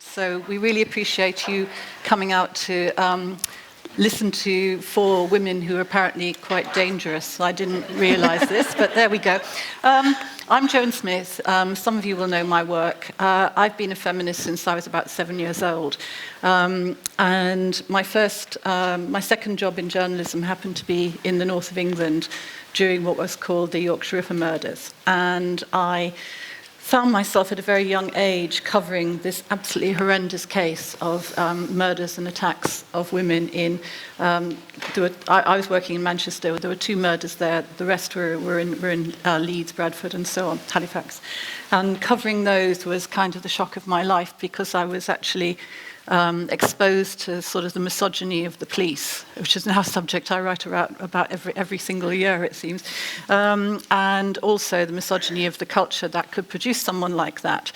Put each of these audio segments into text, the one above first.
So we really appreciate you coming out to listen to four women who are apparently quite dangerous. I didn't realise this, but there we go. I'm Joan Smith. Some of you will know my work. I've been a feminist since I was about 7 years old. And my second job in journalism happened to be in the north of England during what was called the Yorkshire Ripper murders. And I found myself at a very young age covering this absolutely horrendous case of murders and attacks of women in... I was working in Manchester. There were 2 murders there. The rest were in Leeds, Bradford, and so on, Halifax. And covering those was kind of the shock of my life because I was actually exposed to sort of the misogyny of the police, which is now a subject I write about every single year, it seems, and also the misogyny of the culture that could produce someone like that.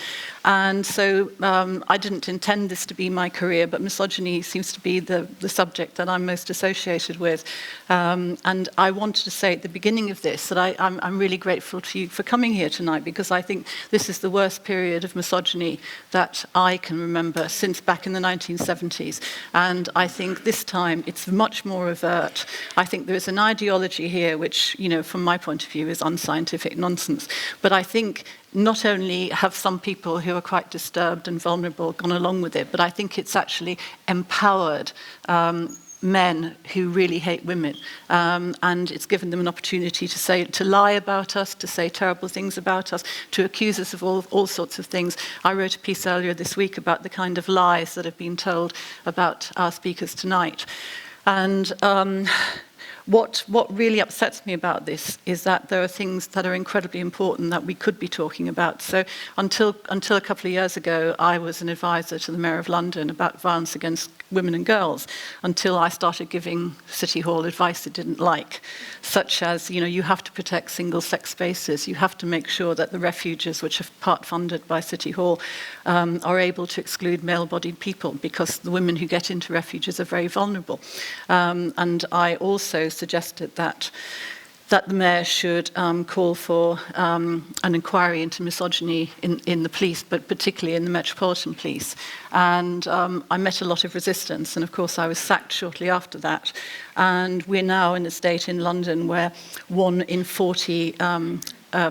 And so I didn't intend this to be my career, but misogyny seems to be the subject that I'm most associated with. And I wanted to say at the beginning of this that I'm really grateful to you for coming here tonight, because I think this is the worst period of misogyny that I can remember since back in the 1970s. And I think this time it's much more overt. I think there is an ideology here which, you know, from my point of view is unscientific nonsense. But I think not only have some people who are quite disturbed and vulnerable gone along with it, but I think it's actually empowered men who really hate women, and it's given them an opportunity to lie about us, to say terrible things about us, to accuse us of all sorts of things. I wrote a piece earlier this week about the kind of lies that have been told about our speakers tonight. And what really upsets me about this is that there are things that are incredibly important that we could be talking about. So until a couple of years ago, I was an advisor to the Mayor of London about violence against women and girls, until I started giving City Hall advice it didn't like, such as, you know, you have to protect single-sex spaces, you have to make sure that the refuges, which are part funded by City Hall, are able to exclude male-bodied people, because the women who get into refuges are very vulnerable. And I also suggested that the mayor should call for an inquiry into misogyny in the police, but particularly in the Metropolitan Police. And I met a lot of resistance, and of course I was sacked shortly after that. And we're now in a state in London where 1 in 40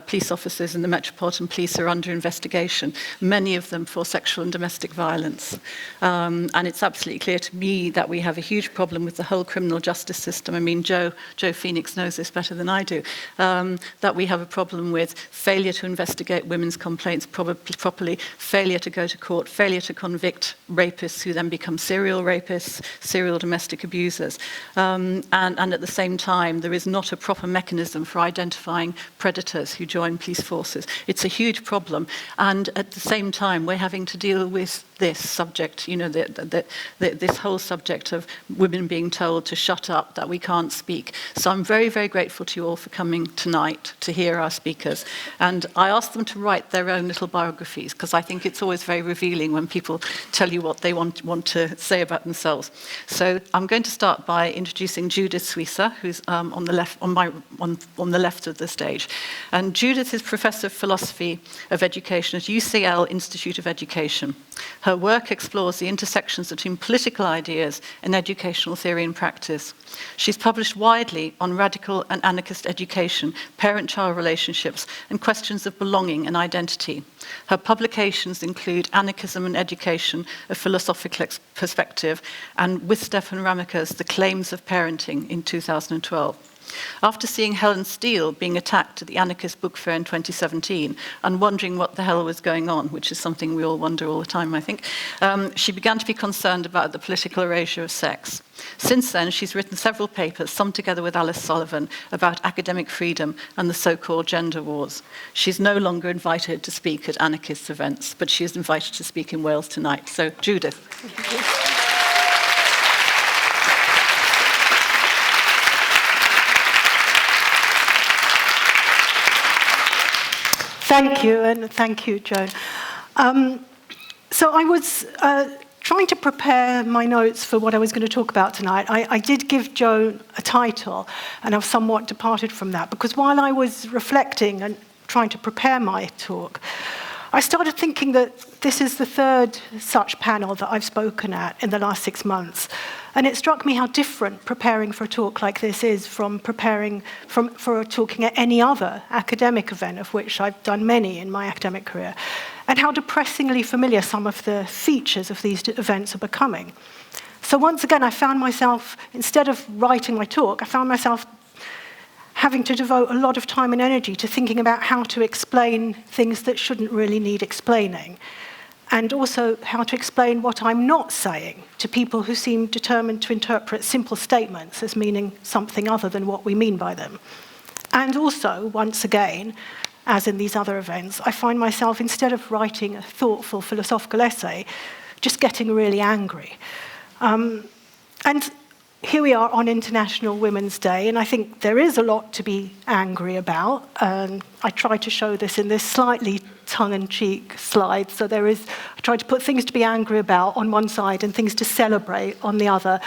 police officers in the Metropolitan Police are under investigation, many of them for sexual and domestic violence. And it's absolutely clear to me that we have a huge problem with the whole criminal justice system. I mean, Joe Phoenix knows this better than I do, that we have a problem with failure to investigate women's complaints properly, failure to go to court, failure to convict rapists who then become serial rapists, serial domestic abusers. And at the same time, there is not a proper mechanism for identifying predators who join police forces. It's a huge problem, and at the same time we're having to deal with this subject, you know, this whole subject of women being told to shut up, that we can't speak. So I'm very, very grateful to you all for coming tonight to hear our speakers, and I asked them to write their own little biographies, because I think it's always very revealing when people tell you what they want to say about themselves. So I'm going to start by introducing Judith Suissa, who's on the left of the stage. And Judith is Professor of Philosophy of Education at UCL Institute of Education. Her work explores the intersections between political ideas and educational theory and practice. She's published widely on radical and anarchist education, parent-child relationships, and questions of belonging and identity. Her publications include Anarchism and Education, a Philosophical Perspective, and with Stefan Ramaker's The Claims of Parenting in 2012. After seeing Helen Steele being attacked at the Anarchist Book Fair in 2017 and wondering what the hell was going on, which is something we all wonder all the time, I think, she began to be concerned about the political erasure of sex. Since then, she's written several papers, some together with Alice Sullivan, about academic freedom and the so-called gender wars. She's no longer invited to speak at anarchist events, but she is invited to speak in Wales tonight. So, Judith. Thank you, and thank you, Joan. So I was trying to prepare my notes for what I was going to talk about tonight. I did give Joan a title, and I've somewhat departed from that, because while I was reflecting and trying to prepare my talk, I started thinking that this is the third such panel that I've spoken at in the last 6 months. And it struck me how different preparing for a talk like this is from preparing for talking at any other academic event, of which I've done many in my academic career, and how depressingly familiar some of the features of these events are becoming. So once again, I found myself, instead of writing my talk, I found myself having to devote a lot of time and energy to thinking about how to explain things that shouldn't really need explaining, and also how to explain what I'm not saying to people who seem determined to interpret simple statements as meaning something other than what we mean by them. And also, once again, as in these other events, I find myself, instead of writing a thoughtful philosophical essay, just getting really angry. And here we are on International Women's Day, and I think there is a lot to be angry about. I tried to show this in this slightly tongue-in-cheek slide. So I tried to put things to be angry about on one side and things to celebrate on the other,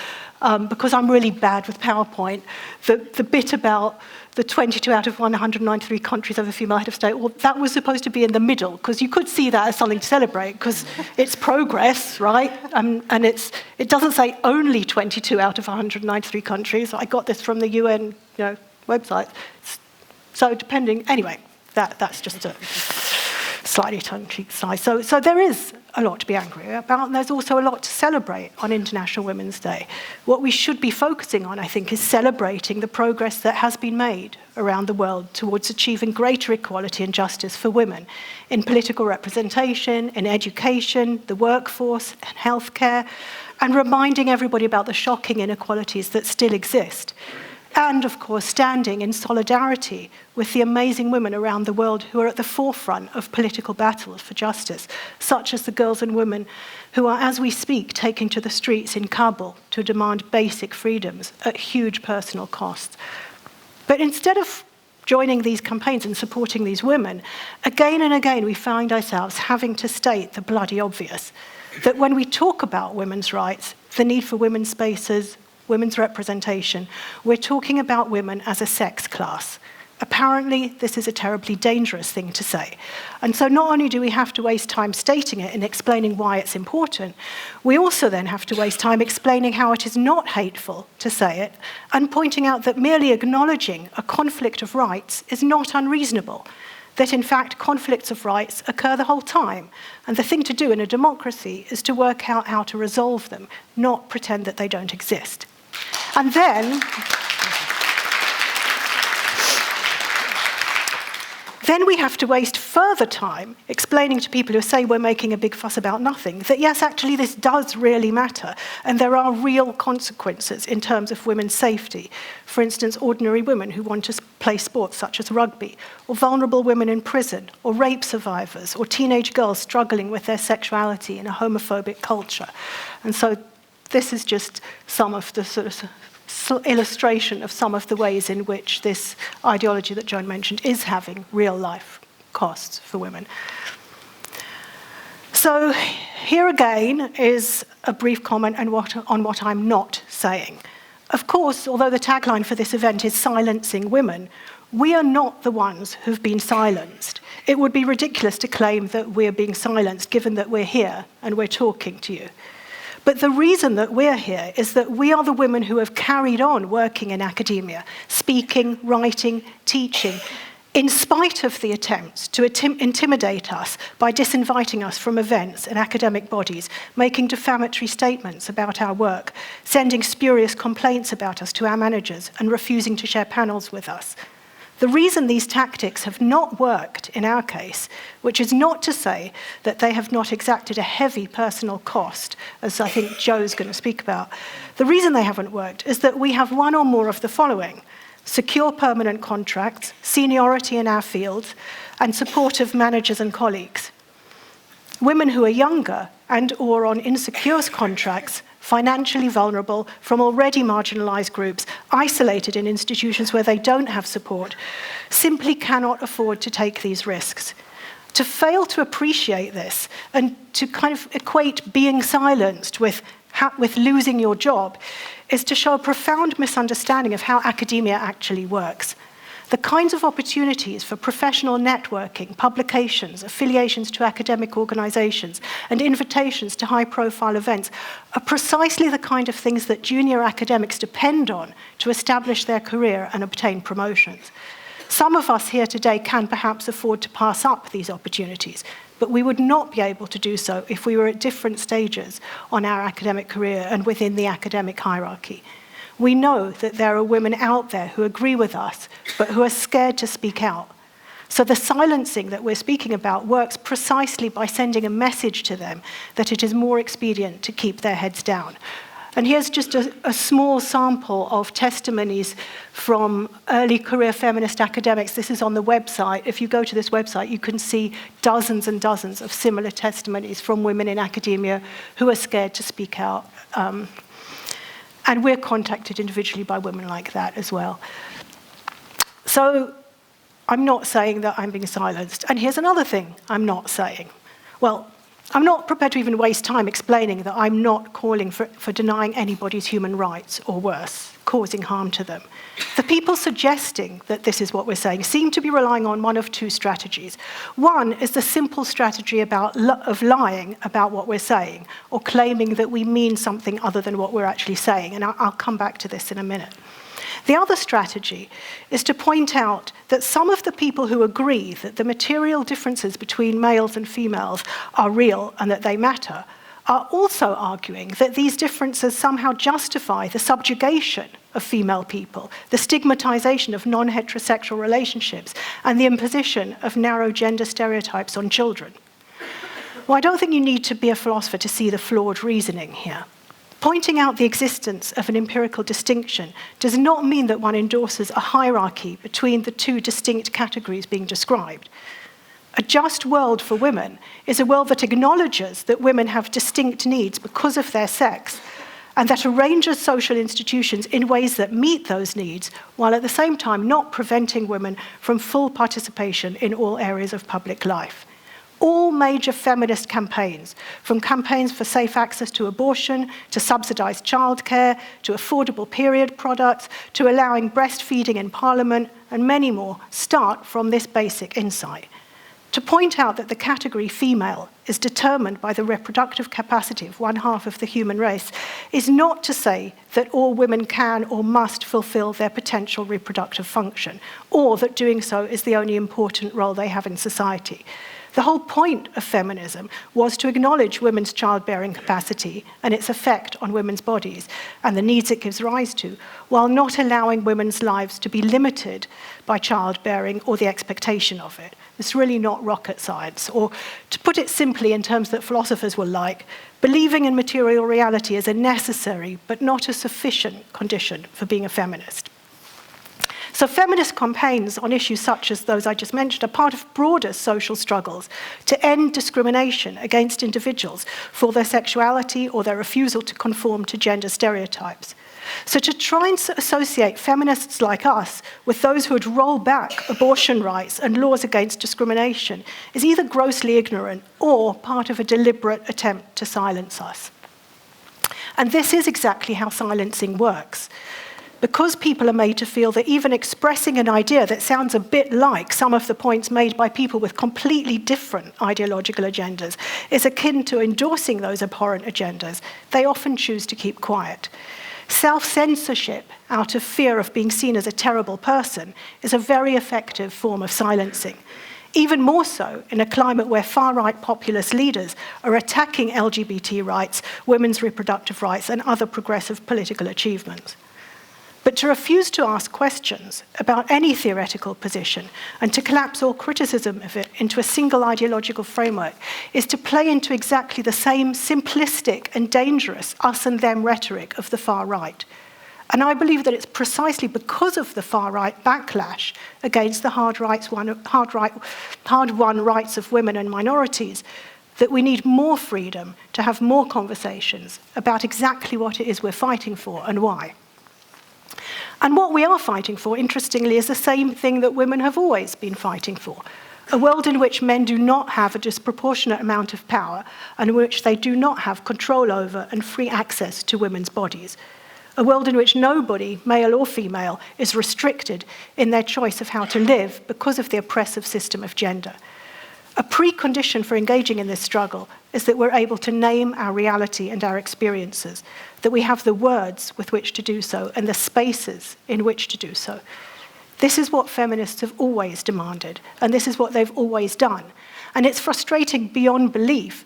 because I'm really bad with PowerPoint. The bit about the 22 out of 193 countries of a female head of state, well, that was supposed to be in the middle, because you could see that as something to celebrate, because it's progress, right? And it doesn't say only 22 out of 193 countries. I got this from the UN website. So depending, anyway, that's just a slightly tongue-in-cheek slide. So there is a lot to be angry about, and there's also a lot to celebrate on International Women's Day. What we should be focusing on, I think, is celebrating the progress that has been made around the world towards achieving greater equality and justice for women in political representation, in education, the workforce, and healthcare, and reminding everybody about the shocking inequalities that still exist. And, of course, standing in solidarity with the amazing women around the world who are at the forefront of political battles for justice, such as the girls and women who are, as we speak, taking to the streets in Kabul to demand basic freedoms at huge personal cost. But instead of joining these campaigns and supporting these women, again and again we find ourselves having to state the bloody obvious, that when we talk about women's rights, the need for women's spaces, women's representation, we're talking about women as a sex class. Apparently, this is a terribly dangerous thing to say. And so not only do we have to waste time stating it and explaining why it's important, we also then have to waste time explaining how it is not hateful to say it, and pointing out that merely acknowledging a conflict of rights is not unreasonable, that in fact conflicts of rights occur the whole time, and the thing to do in a democracy is to work out how to resolve them, not pretend that they don't exist. And then we have to waste further time explaining to people who say we're making a big fuss about nothing that yes, actually this does really matter, and there are real consequences in terms of women's safety. For instance, ordinary women who want to play sports such as rugby, or vulnerable women in prison, or rape survivors, or teenage girls struggling with their sexuality in a homophobic culture. And so this is just some of the sort of illustration of some of the ways in which this ideology that Joan mentioned is having real-life costs for women. So here again is a brief comment on what I'm not saying. Of course, although the tagline for this event is silencing women, we are not the ones who've been silenced. It would be ridiculous to claim that we're being silenced given that we're here and we're talking to you. But the reason that we're here is that we are the women who have carried on working in academia, speaking, writing, teaching, in spite of the attempts to intimidate us by disinviting us from events and academic bodies, making defamatory statements about our work, sending spurious complaints about us to our managers, and refusing to share panels with us. The reason these tactics have not worked in our case, which is not to say that they have not exacted a heavy personal cost, as I think Joe's going to speak about, the reason they haven't worked is that we have one or more of the following: secure permanent contracts, seniority in our field, and supportive managers and colleagues. Women who are younger and or on insecure contracts, financially vulnerable, from already marginalised groups, isolated in institutions where they don't have support, simply cannot afford to take these risks. To fail to appreciate this and to kind of equate being silenced with losing your job is to show a profound misunderstanding of how academia actually works. The kinds of opportunities for professional networking, publications, affiliations to academic organizations, and invitations to high-profile events are precisely the kind of things that junior academics depend on to establish their career and obtain promotions. Some of us here today can perhaps afford to pass up these opportunities, but we would not be able to do so if we were at different stages on our academic career and within the academic hierarchy. We know that there are women out there who agree with us, but who are scared to speak out. So the silencing that we're speaking about works precisely by sending a message to them that it is more expedient to keep their heads down. And here's just a small sample of testimonies from early career feminist academics. This is on the website. If you go to this website, you can see dozens and dozens of similar testimonies from women in academia who are scared to speak out. And we're contacted individually by women like that as well. So I'm not saying that I'm being silenced. And here's another thing I'm not saying. Well, I'm not prepared to even waste time explaining that I'm not calling for denying anybody's human rights, or worse, causing harm to them. The people suggesting that this is what we're saying seem to be relying on one of two strategies. One is the simple strategy of lying about what we're saying, or claiming that we mean something other than what we're actually saying, and I'll come back to this in a minute. The other strategy is to point out that some of the people who agree that the material differences between males and females are real and that they matter are also arguing that these differences somehow justify the subjugation of female people, the stigmatization of non-heterosexual relationships, and the imposition of narrow gender stereotypes on children. Well, I don't think you need to be a philosopher to see the flawed reasoning here. Pointing out the existence of an empirical distinction does not mean that one endorses a hierarchy between the two distinct categories being described. A just world for women is a world that acknowledges that women have distinct needs because of their sex, and that arranges social institutions in ways that meet those needs, while at the same time not preventing women from full participation in all areas of public life. All major feminist campaigns, from campaigns for safe access to abortion, to subsidized childcare, to affordable period products, to allowing breastfeeding in Parliament, and many more, start from this basic insight. To point out that the category female is determined by the reproductive capacity of one half of the human race is not to say that all women can or must fulfill their potential reproductive function, or that doing so is the only important role they have in society. The whole point of feminism was to acknowledge women's childbearing capacity and its effect on women's bodies and the needs it gives rise to, while not allowing women's lives to be limited by childbearing or the expectation of it. It's really not rocket science. Or to put it simply in terms that philosophers will like, believing in material reality is a necessary but not a sufficient condition for being a feminist. So feminist campaigns on issues such as those I just mentioned are part of broader social struggles to end discrimination against individuals for their sexuality or their refusal to conform to gender stereotypes. So to try and associate feminists like us with those who would roll back abortion rights and laws against discrimination is either grossly ignorant or part of a deliberate attempt to silence us. And this is exactly how silencing works. Because people are made to feel that even expressing an idea that sounds a bit like some of the points made by people with completely different ideological agendas is akin to endorsing those abhorrent agendas, they often choose to keep quiet. Self-censorship, out of fear of being seen as a terrible person, is a very effective form of silencing. Even more so in a climate where far-right populist leaders are attacking LGBT rights, women's reproductive rights, and other progressive political achievements. But to refuse to ask questions about any theoretical position and to collapse all criticism of it into a single ideological framework is to play into exactly the same simplistic and dangerous us and them rhetoric of the far right. And I believe that it's precisely because of the far right backlash against the hard-won rights of women and minorities that we need more freedom to have more conversations about exactly what it is we're fighting for and why. And what we are fighting for, interestingly, is the same thing that women have always been fighting for. A world in which men do not have a disproportionate amount of power and in which they do not have control over and free access to women's bodies. a world in which nobody, male or female, is restricted in their choice of how to live because of the oppressive system of gender. A precondition for engaging in this struggle is that we're able to name our reality and our experiences, that we have the words with which to do so and the spaces in which to do so. This is what feminists have always demanded, and this is what they've always done. And it's frustrating beyond belief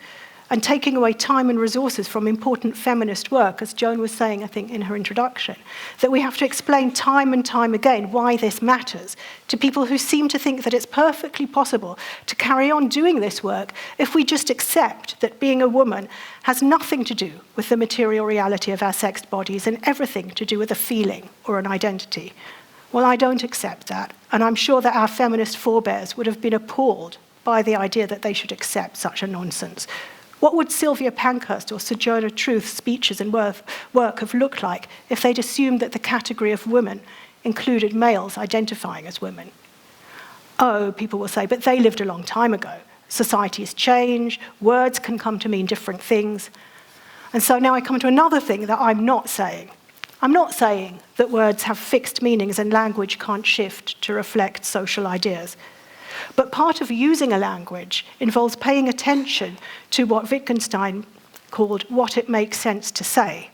and taking away time and resources from important feminist work, as Joan was saying, I think, in her introduction, that we have to explain time and time again why this matters to people who seem to think that it's perfectly possible to carry on doing this work if we just accept that being a woman has nothing to do with the material reality of our sexed bodies and everything to do with a feeling or an identity. Well, I don't accept that, and I'm sure that our feminist forebears would have been appalled by the idea that they should accept such a nonsense. What would Sylvia Pankhurst or Sojourner Truth's speeches and work have looked like if they'd assumed that the category of women included males identifying as women? Oh, people will say, but they lived a long time ago. Societies change, words can come to mean different things. And so now I come to another thing that I'm not saying. I'm not saying that words have fixed meanings and language can't shift to reflect social ideas. But part of using a language involves paying attention to what Wittgenstein called what it makes sense to say.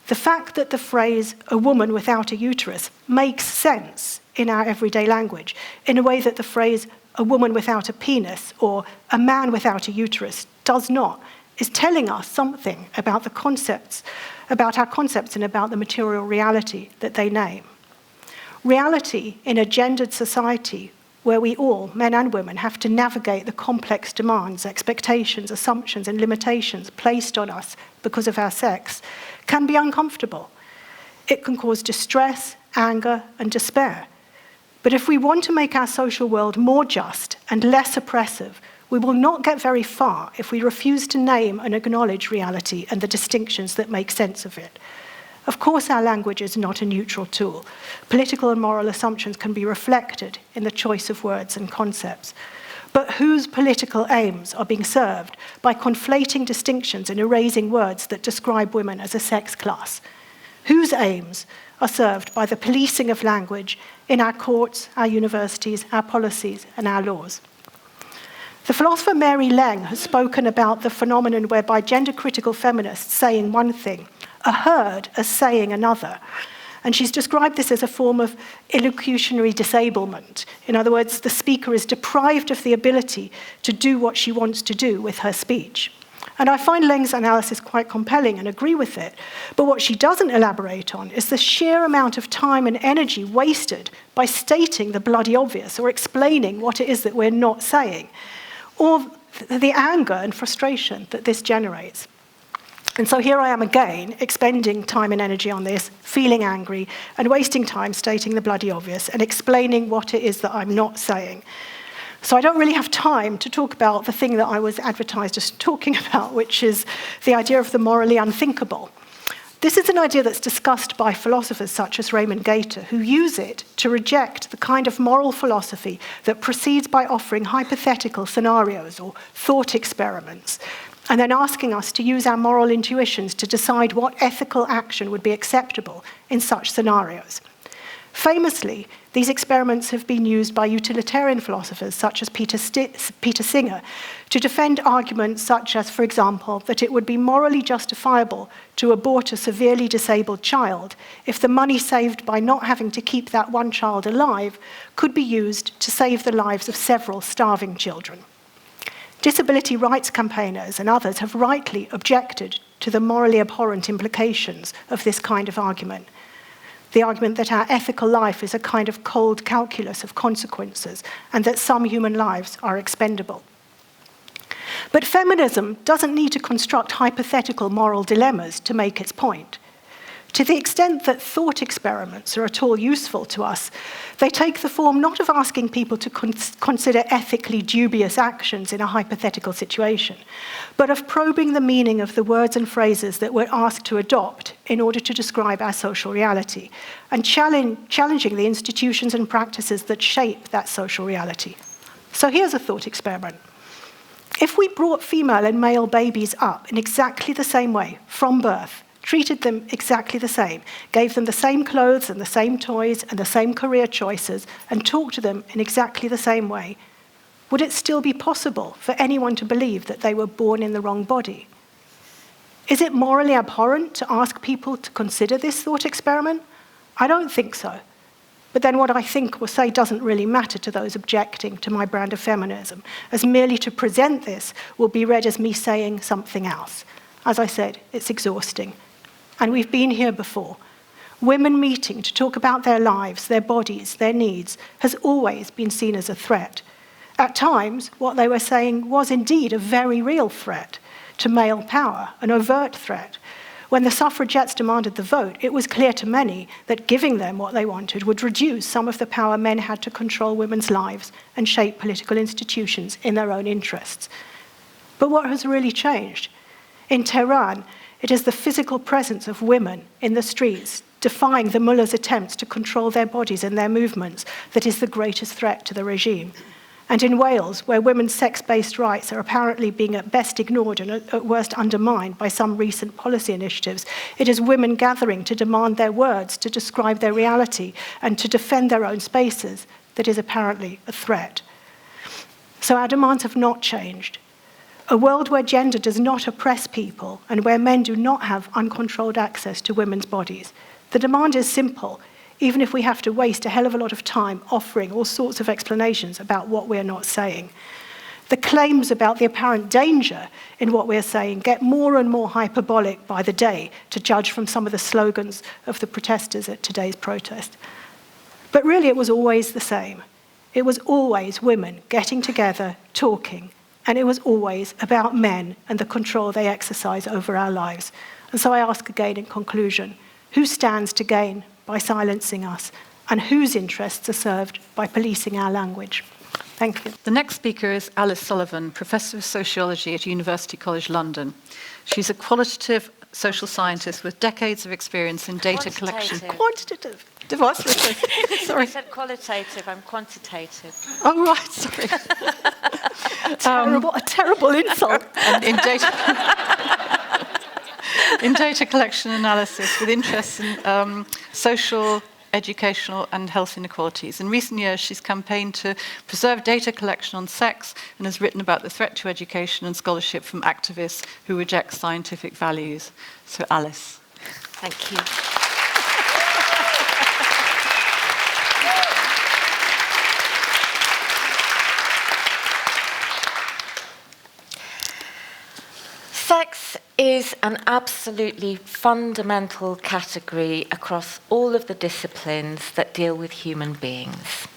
The fact that the phrase, a woman without a uterus, makes sense in our everyday language in a way that the phrase, a woman without a penis or a man without a uterus does not, is telling us something about the concepts, about our concepts and about the material reality that they name. Reality in a gendered society where we all, men and women, have to navigate the complex demands, expectations, assumptions, and limitations placed on us because of our sex, can be uncomfortable. It can cause distress, anger, and despair. But if we want to make our social world more just and less oppressive, we will not get very far if we refuse to name and acknowledge reality and the distinctions that make sense of it. Of course, our language is not a neutral tool. Political and moral assumptions can be reflected in the choice of words and concepts. But whose political aims are being served by conflating distinctions and erasing words that describe women as a sex class? Whose aims are served by the policing of language in our courts, our universities, our policies, and our laws? The philosopher Mary Leng has spoken about the phenomenon whereby gender-critical feminists saying one thing are heard as saying another. And she's described this as a form of illocutionary disablement. In other words, the speaker is deprived of the ability to do what she wants to do with her speech. And I find Leng's analysis quite compelling and agree with it. But what she doesn't elaborate on is the sheer amount of time and energy wasted by stating the bloody obvious or explaining what it is that we're not saying, or the anger and frustration that this generates. And so here I am again, expending time and energy on this, feeling angry, and wasting time stating the bloody obvious and explaining what it is that I'm not saying. So I don't really have time to talk about the thing that I was advertised as talking about, which is the idea of the morally unthinkable. This is an idea that's discussed by philosophers such as Raymond Gator, who use it to reject the kind of moral philosophy that proceeds by offering hypothetical scenarios or thought experiments, and then asking us to use our moral intuitions to decide what ethical action would be acceptable in such scenarios. Famously, these experiments have been used by utilitarian philosophers such as Peter Singer to defend arguments such as, for example, that it would be morally justifiable to abort a severely disabled child if the money saved by not having to keep that one child alive could be used to save the lives of several starving children. Disability rights campaigners and others have rightly objected to the morally abhorrent implications of this kind of argument. The argument that our ethical life is a kind of cold calculus of consequences and that some human lives are expendable. But feminism doesn't need to construct hypothetical moral dilemmas to make its point. To the extent that thought experiments are at all useful to us, they take the form not of asking people to consider ethically dubious actions in a hypothetical situation, but of probing the meaning of the words and phrases that we're asked to adopt in order to describe our social reality, and challenging the institutions and practices that shape that social reality. So here's a thought experiment. If we brought female and male babies up in exactly the same way from birth, treated them exactly the same, gave them the same clothes and the same toys and the same career choices, and talked to them in exactly the same way, would it still be possible for anyone to believe that they were born in the wrong body? Is it morally abhorrent to ask people to consider this thought experiment? I don't think so. But then what I think or say doesn't really matter to those objecting to my brand of feminism, as merely to present this will be read as me saying something else. As I said, it's exhausting. And we've been here before. Women meeting to talk about their lives, their bodies, their needs, has always been seen as a threat. At times, what they were saying was indeed a very real threat to male power, an overt threat. When the suffragettes demanded the vote, it was clear to many that giving them what they wanted would reduce some of the power men had to control women's lives and shape political institutions in their own interests. But what has really changed? In Tehran, it is the physical presence of women in the streets, defying the mullah's attempts to control their bodies and their movements, that is the greatest threat to the regime. And in Wales, where women's sex-based rights are apparently being at best ignored and at worst undermined by some recent policy initiatives, it is women gathering to demand their words, to describe their reality, and to defend their own spaces that is apparently a threat. So our demands have not changed. A world where gender does not oppress people and where men do not have uncontrolled access to women's bodies. The demand is simple, even if we have to waste a hell of a lot of time offering all sorts of explanations about what we're not saying. The claims about the apparent danger in what we're saying get more and more hyperbolic by the day, to judge from some of the slogans of the protesters at today's protest. But really, it was always the same. It was always women getting together, talking, and it was always about men and the control they exercise over our lives. And so I ask again in conclusion, who stands to gain by silencing us, and whose interests are served by policing our language? Thank you. The next speaker is Alice Sullivan, Professor of Sociology at University College London. She's a qualitative social scientist with decades of experience in data collection. Quantitative. Sorry. You said qualitative, I'm quantitative. Oh, right, sorry. A terrible insult. And in data collection analysis with interests in social, educational and health inequalities. In recent years, she's campaigned to preserve data collection on sex and has written about the threat to education and scholarship from activists who reject scientific values. So Alice. Thank you. Sex is an absolutely fundamental category across all of the disciplines that deal with human beings.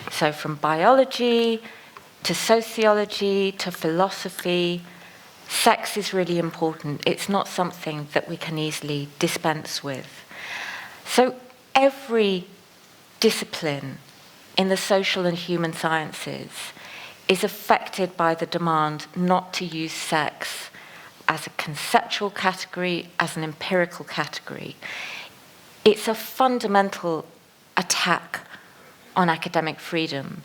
So from biology to sociology to philosophy, sex is really important. It's not something that we can easily dispense with. So every discipline in the social and human sciences is affected by the demand not to use sex as a conceptual category, as an empirical category. It's a fundamental attack on academic freedom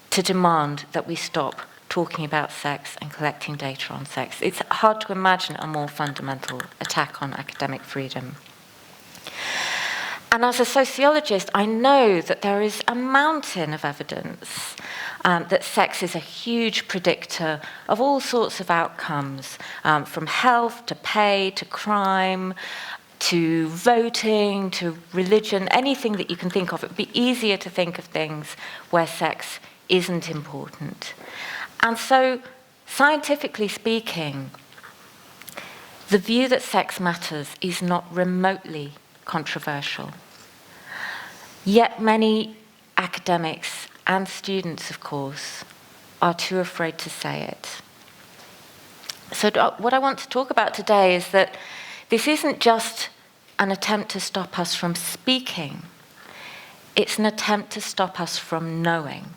to demand that we stop talking about sex and collecting data on sex. It's hard to imagine a more fundamental attack on academic freedom. And as a sociologist, I know that there is a mountain of evidence that sex is a huge predictor of all sorts of outcomes, from health to pay to crime to voting to religion, anything that you can think of. It would be easier to think of things where sex isn't important. And so, scientifically speaking, the view that sex matters is not remotely controversial. Yet many academics and students, of course, are too afraid to say it. So what I want to talk about today is that this isn't just an attempt to stop us from speaking. It's an attempt to stop us from knowing.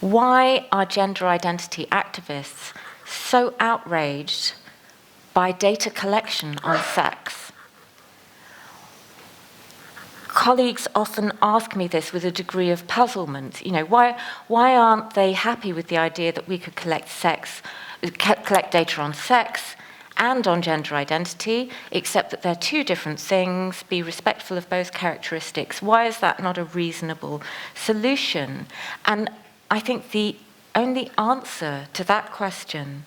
Why are gender identity activists so outraged by data collection on sex? Colleagues often ask me this with a degree of puzzlement. You know, why aren't they happy with the idea that we could collect data on sex and on gender identity, except that they're two different things. Be respectful of both characteristics. Why is that not a reasonable solution? And I think the only answer to that question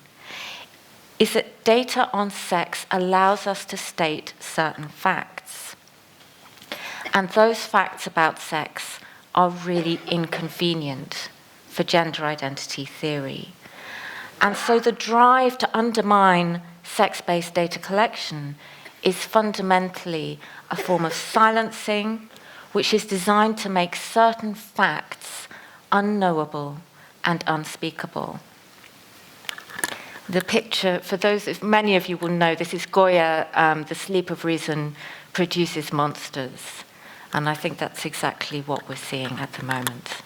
is that data on sex allows us to state certain facts. And those facts about sex are really inconvenient for gender identity theory. And so the drive to undermine sex-based data collection is fundamentally a form of silencing, which is designed to make certain facts unknowable and unspeakable. The picture, for those, many of you will know, this is Goya, The Sleep of Reason Produces Monsters. And I think that's exactly what we're seeing at the moment.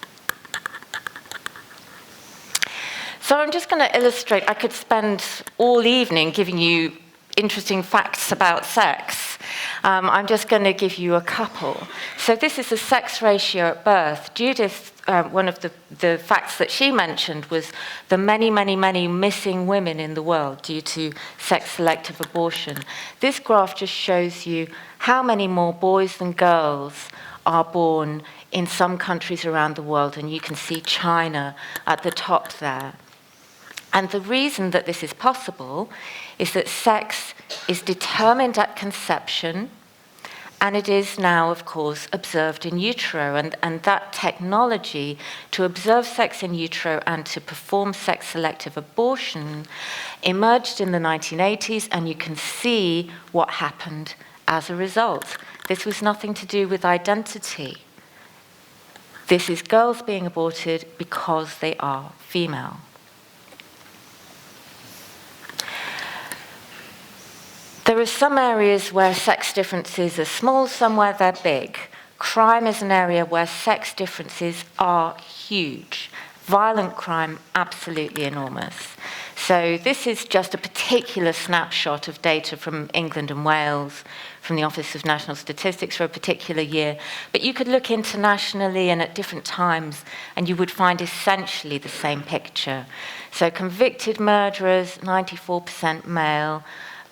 So I'm just going to illustrate. I could spend all evening giving you interesting facts about sex. I'm just going to give you a couple. So this is the sex ratio at birth. Judith, one of the facts that she mentioned was the many, many, many missing women in the world due to sex-selective abortion. This graph just shows you how many more boys than girls are born in some countries around the world, and you can see China at the top there. And the reason that this is possible is that sex is determined at conception, and it is now, of course, observed in utero. And that technology to observe sex in utero and to perform sex-selective abortion emerged in the 1980s, and you can see what happened as a result. This was nothing to do with identity. This is girls being aborted because they are female. There are some areas where sex differences are small, somewhere they're big. Crime is an area where sex differences are huge. Violent crime, absolutely enormous. So this is just a particular snapshot of data from England and Wales, from the Office of National Statistics for a particular year. But you could look internationally and at different times, and you would find essentially the same picture. So convicted murderers, 94% male.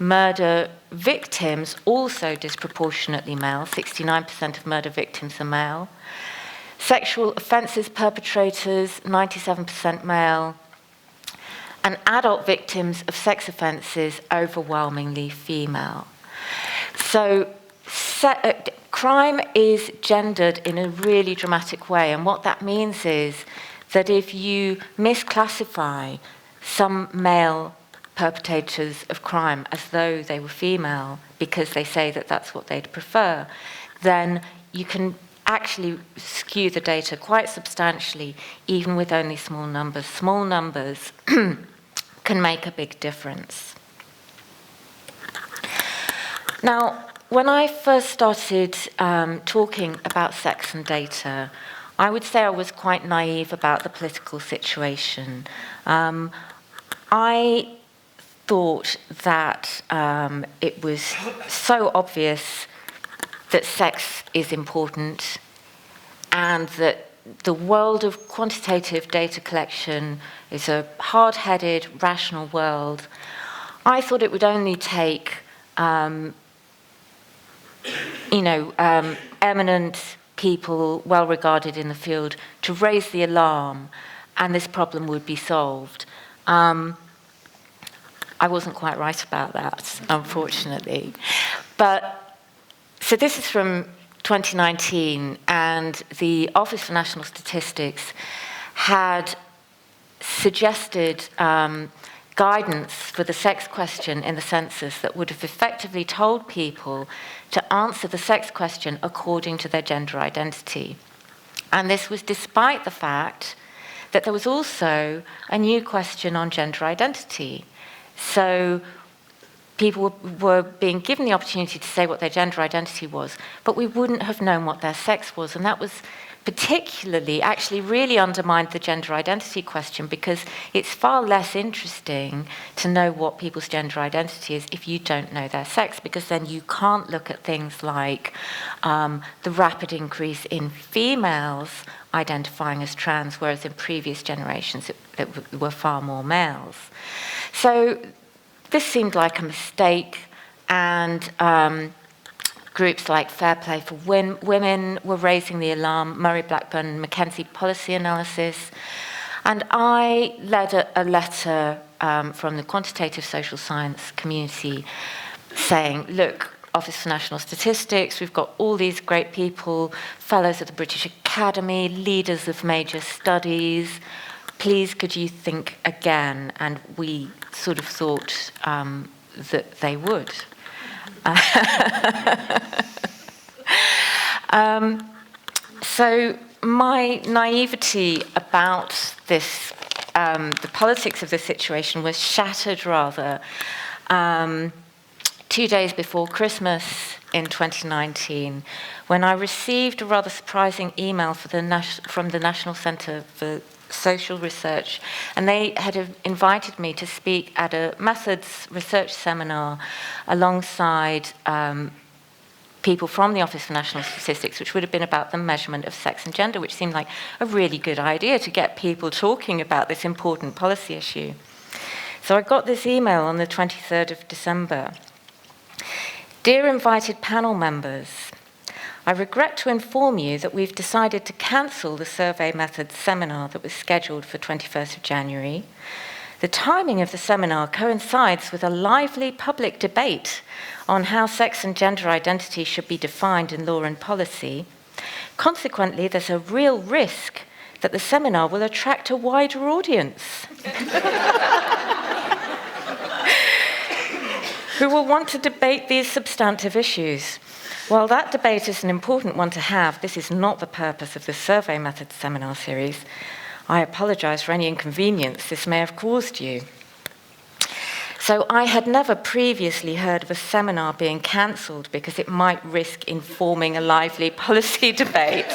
Murder victims, also disproportionately male, 69% of murder victims are male. Sexual offences perpetrators, 97% male. And adult victims of sex offences, overwhelmingly female. So crime is gendered in a really dramatic way, and what that means is that if you misclassify some male perpetrators of crime as though they were female because they say that that's what they'd prefer, then you can actually skew the data quite substantially, even with only small numbers. Small numbers can make a big difference. Now, when I first started talking about sex and data, I would say I was quite naive about the political situation. I thought that it was so obvious that sex is important and that the world of quantitative data collection is a hard-headed, rational world. I thought it would only take, eminent people, well-regarded in the field, to raise the alarm, and this problem would be solved. I wasn't quite right about that, unfortunately. So this is from 2019, and the Office for National Statistics had suggested guidance for the sex question in the census that would have effectively told people to answer the sex question according to their gender identity. And this was despite the fact that there was also a new question on gender identity. So people were being given the opportunity to say what their gender identity was, but we wouldn't have known what their sex was. And that was particularly, actually really undermined the gender identity question, because it's far less interesting to know what people's gender identity is if you don't know their sex, because then you can't look at things like the rapid increase in females identifying as trans, whereas in previous generations it were far more males. So this seemed like a mistake, and groups like Fair Play for Women were raising the alarm, Murray Blackburn, Mackenzie Policy Analysis, and I led a letter from the quantitative social science community saying, look, Office for National Statistics, we've got all these great people, fellows of the British Academy, leaders of major studies, please could you think again? And we sort of thought that they would. So my naivety about this, the politics of the situation, was shattered rather 2 days before Christmas in 2019, when I received a rather surprising email from the National Centre for Social Research, and they had invited me to speak at a methods research seminar alongside people from the Office for National Statistics, which would have been about the measurement of sex and gender, which seemed like a really good idea to get people talking about this important policy issue. So I got this email on the 23rd of December. Dear invited panel members, I regret to inform you that we've decided to cancel the survey methods seminar that was scheduled for 21st of January. The timing of the seminar coincides with a lively public debate on how sex and gender identity should be defined in law and policy. Consequently, there's a real risk that the seminar will attract a wider audience who will want to debate these substantive issues. While that debate is an important one to have, this is not the purpose of the survey methods seminar series. I apologise for any inconvenience this may have caused you. So I had never previously heard of a seminar being cancelled because it might risk informing a lively policy debate.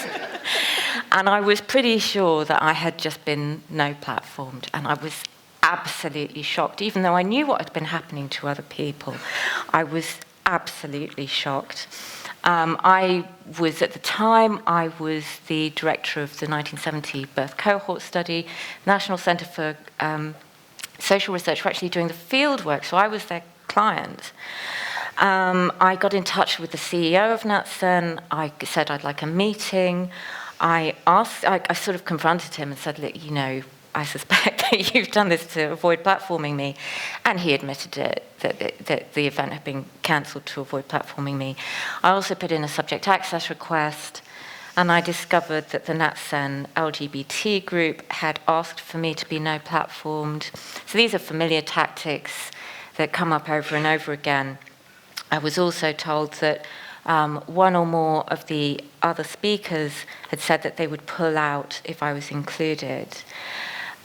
And I was pretty sure that I had just been no-platformed, and I was absolutely shocked. Even though I knew what had been happening to other people, I was absolutely shocked. I was, at the time, I was the director of the 1970 birth cohort study. National Centre for Social Research were actually doing the field work, so I was their client. I got in touch with the CEO of NatCen. I said I'd like a meeting. I sort of confronted him and said, look, you know, I suspect that you've done this to avoid platforming me. And he admitted it, that the event had been cancelled to avoid platforming me. I also put in a subject access request, and I discovered that the NatCen LGBT group had asked for me to be no-platformed. So these are familiar tactics that come up over and over again. I was also told that one or more of the other speakers had said that they would pull out if I was included.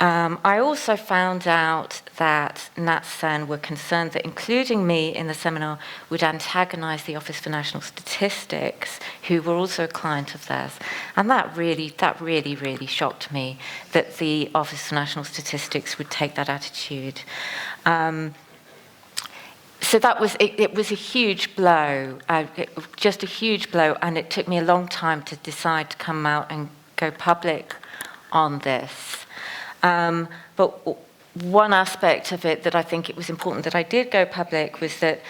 I also found out that NatCen were concerned that including me in the seminar would antagonise the Office for National Statistics, who were also a client of theirs. And that really shocked me, that the Office for National Statistics would take that attitude. So that was, it was a huge blow, just a huge blow, and it took me a long time to decide to come out and go public on this. But one aspect of it that I think it was important that I did go public was that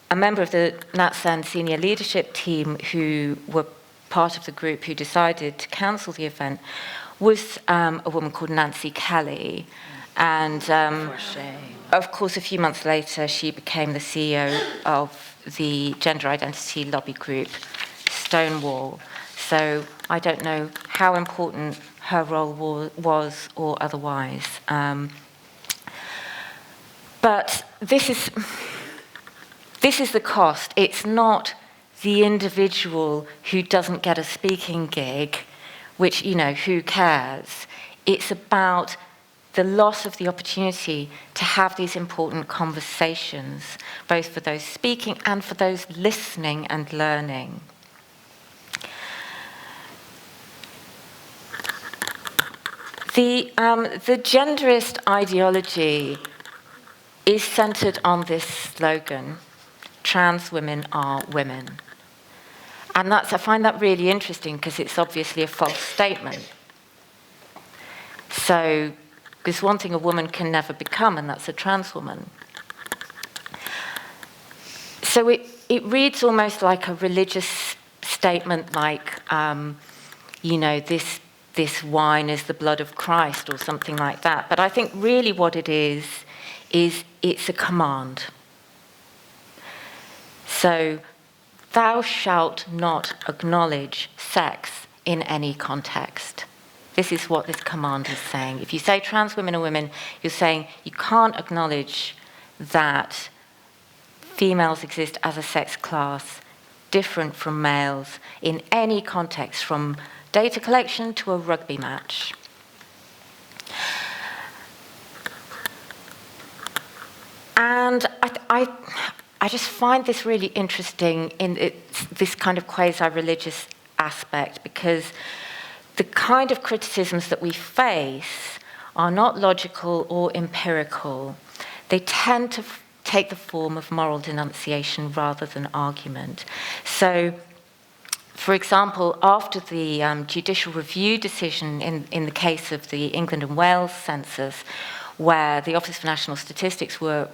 a member of the NatCen senior leadership team who were part of the group who decided to cancel the event was a woman called Nancy Kelly. And of course, a few months later, she became the CEO of the gender identity lobby group, Stonewall. So I don't know how important her role was or otherwise. But this is the cost. It's not the individual who doesn't get a speaking gig, which, you know, who cares? It's about the loss of the opportunity to have these important conversations, both for those speaking and for those listening and learning. The genderist ideology is centred on this slogan, trans women are women. And I find that really interesting because it's obviously a false statement. So there's one thing a woman can never become, and that's a trans woman. So it reads almost like a religious statement, like, this wine is the blood of Christ or something like that. But I think really what it is it's a command. So, thou shalt not acknowledge sex in any context. This is what this command is saying. If you say trans women are women, you're saying you can't acknowledge that females exist as a sex class different from males in any context, from data collection to a rugby match. And I just find this really interesting in this kind of quasi-religious aspect, because the kind of criticisms that we face are not logical or empirical. They tend to take the form of moral denunciation rather than argument. So, for example, after the judicial review decision in the case of the England and Wales census, where the Office for National Statistics were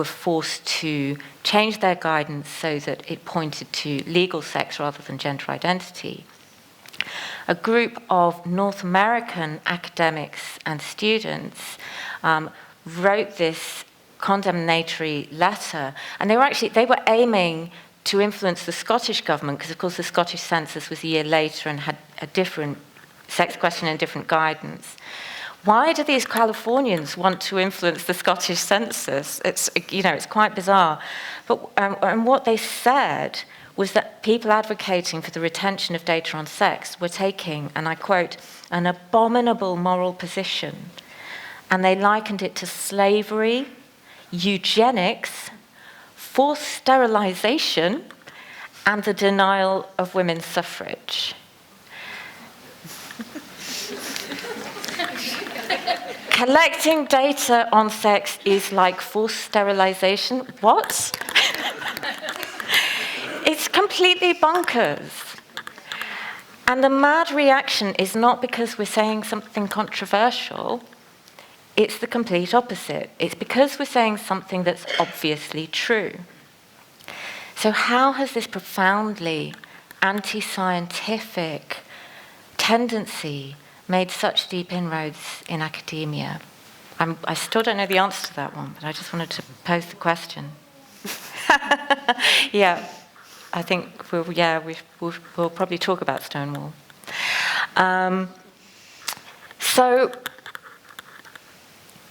forced to change their guidance so that it pointed to legal sex rather than gender identity, a group of North American academics and students wrote this condemnatory letter, and they were aiming to influence the Scottish government, because of course the Scottish census was a year later and had a different sex question and different guidance. Why do these Californians want to influence the Scottish census? It's quite bizarre. But and what they said was that people advocating for the retention of data on sex were taking, and I quote, an abominable moral position. And they likened it to slavery, eugenics, forced sterilization, and the denial of women's suffrage. Collecting data on sex is like forced sterilization. What? It's completely bonkers. And the mad reaction is not because we're saying something controversial. It's the complete opposite. It's because we're saying something that's obviously true. So how has this profoundly anti-scientific tendency made such deep inroads in academia? I still don't know the answer to that one, but I just wanted to pose the question. Yeah, I think we'll probably talk about Stonewall. So,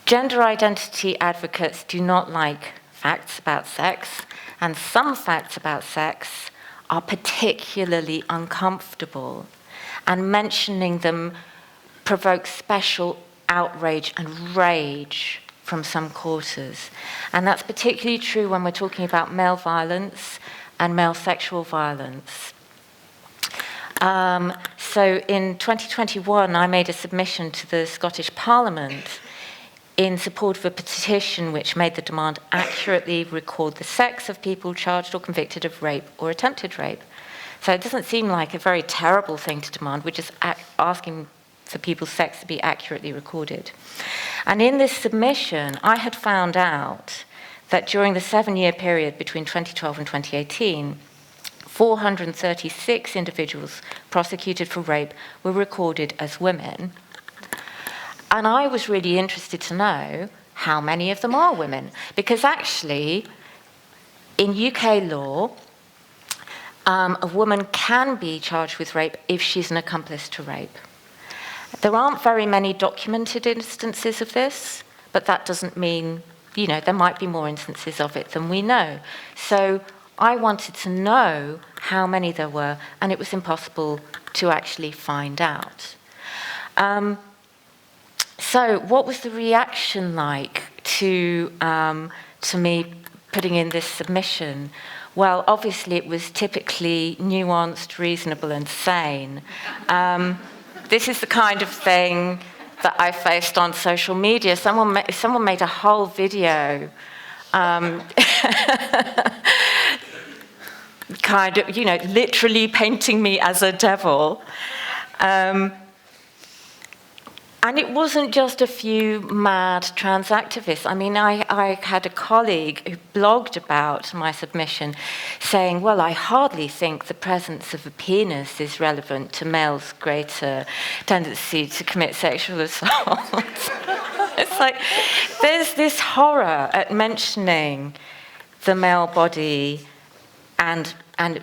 gender identity advocates do not like facts about sex, and some facts about sex are particularly uncomfortable, and mentioning them provokes special outrage and rage from some quarters. And that's particularly true when we're talking about male violence and male sexual violence. So in 2021, I made a submission to the Scottish Parliament in support of a petition which made the demand accurately record the sex of people charged or convicted of rape or attempted rape. So it doesn't seem like a very terrible thing to demand. We're just asking for people's sex to be accurately recorded. And in this submission, I had found out that during the 7-year period between 2012 and 2018, 436 individuals prosecuted for rape were recorded as women. And I was really interested to know how many of them are women. Because actually, in UK law, a woman can be charged with rape if she's an accomplice to rape. There aren't very many documented instances of this, but that doesn't mean, there might be more instances of it than we know. So I wanted to know how many there were, and it was impossible to actually find out. So what was the reaction like to me putting in this submission? Well, obviously it was typically nuanced, reasonable, and sane. This is the kind of thing that I faced on social media. Someone made a whole video, kind of, literally painting me as a devil. And And it wasn't just a few mad trans activists. I mean, I had a colleague who blogged about my submission saying, well, I hardly think the presence of a penis is relevant to males' greater tendency to commit sexual assault. It's like, there's this horror at mentioning the male body and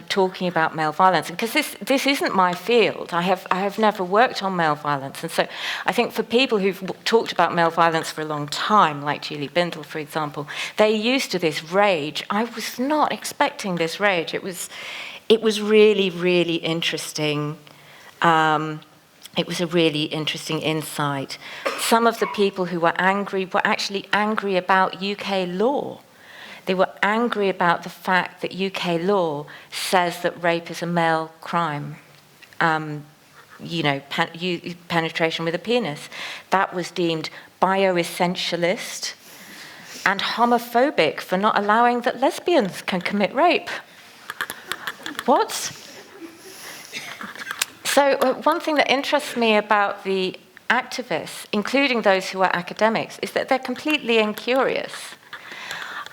talking about male violence, because this isn't my field. I have never worked on male violence, and so I think for people who've talked about male violence for a long time, like Julie Bindel, for example, they're used to this rage. I was not expecting this rage. It was really, really interesting. It was a really interesting insight. Some of the people who were angry were actually angry about UK law. They were angry about the fact that UK law says that rape is a male crime. Penetration with a penis. That was deemed bioessentialist and homophobic for not allowing that lesbians can commit rape. What? So one thing that interests me about the activists, including those who are academics, is that they're completely incurious.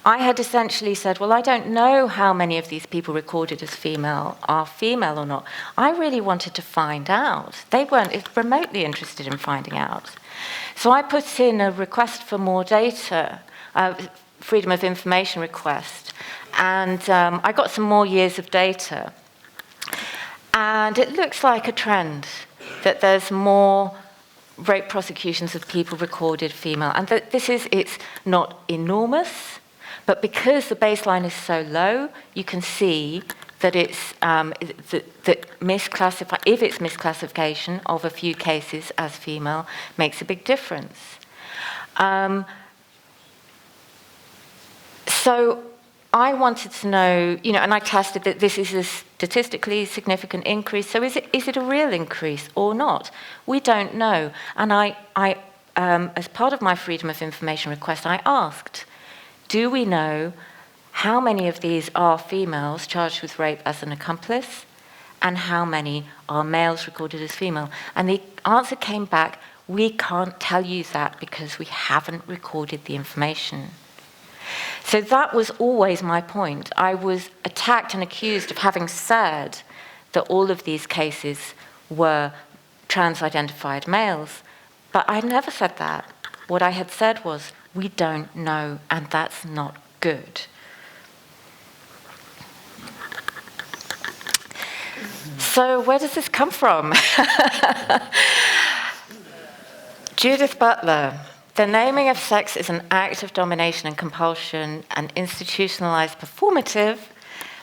I had essentially said, well, I don't know how many of these people recorded as female are female or not. I really wanted to find out. They weren't remotely interested in finding out. So I put in a request for more data, freedom of information request, and I got some more years of data. And it looks like a trend that there's more rape prosecutions of people recorded female. And that it's not enormous, but because the baseline is so low, you can see that it's if it's misclassification of a few cases as female makes a big difference. So I wanted to know, and I tested that this is a statistically significant increase. So is it a real increase or not? We don't know. And I as part of my freedom of information request, I asked, do we know how many of these are females charged with rape as an accomplice, and how many are males recorded as female? And the answer came back, we can't tell you that because we haven't recorded the information. So that was always my point. I was attacked and accused of having said that all of these cases were trans-identified males, but I never said that. What I had said was, we don't know, and that's not good. So where does this come from? Judith Butler. The naming of sex is an act of domination and compulsion, an institutionalized performative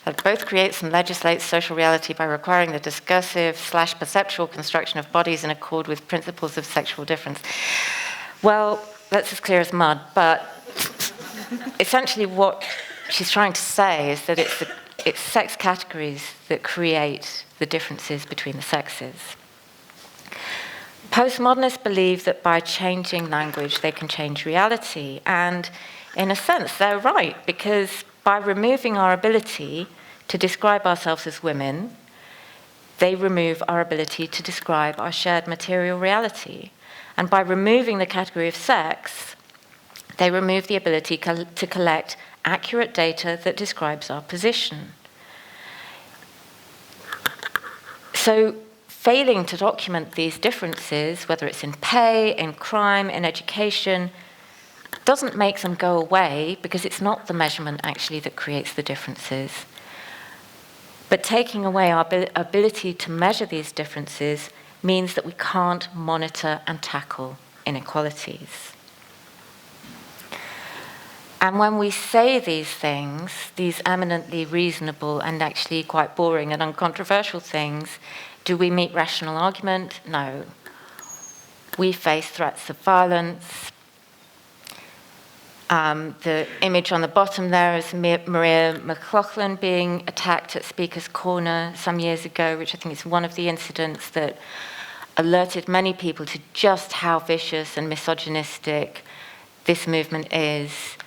that both creates and legislates social reality by requiring the discursive/perceptual construction of bodies in accord with principles of sexual difference. Well, that's as clear as mud, but essentially what she's trying to say is that it's sex categories that create the differences between the sexes. Postmodernists believe that by changing language, they can change reality. And in a sense, they're right, because by removing our ability to describe ourselves as women, they remove our ability to describe our shared material reality. And by removing the category of sex, they remove the ability to collect accurate data that describes our position. So, failing to document these differences, whether it's in pay, in crime, in education, doesn't make them go away, because it's not the measurement actually that creates the differences. But taking away our ability to measure these differences means that we can't monitor and tackle inequalities. And when we say these things, these eminently reasonable and actually quite boring and uncontroversial things, do we meet rational argument? No. We face threats of violence. The image on the bottom there is Maria McLaughlin being attacked at Speaker's Corner some years ago, which I think is one of the incidents that alerted many people to just how vicious and misogynistic this movement is.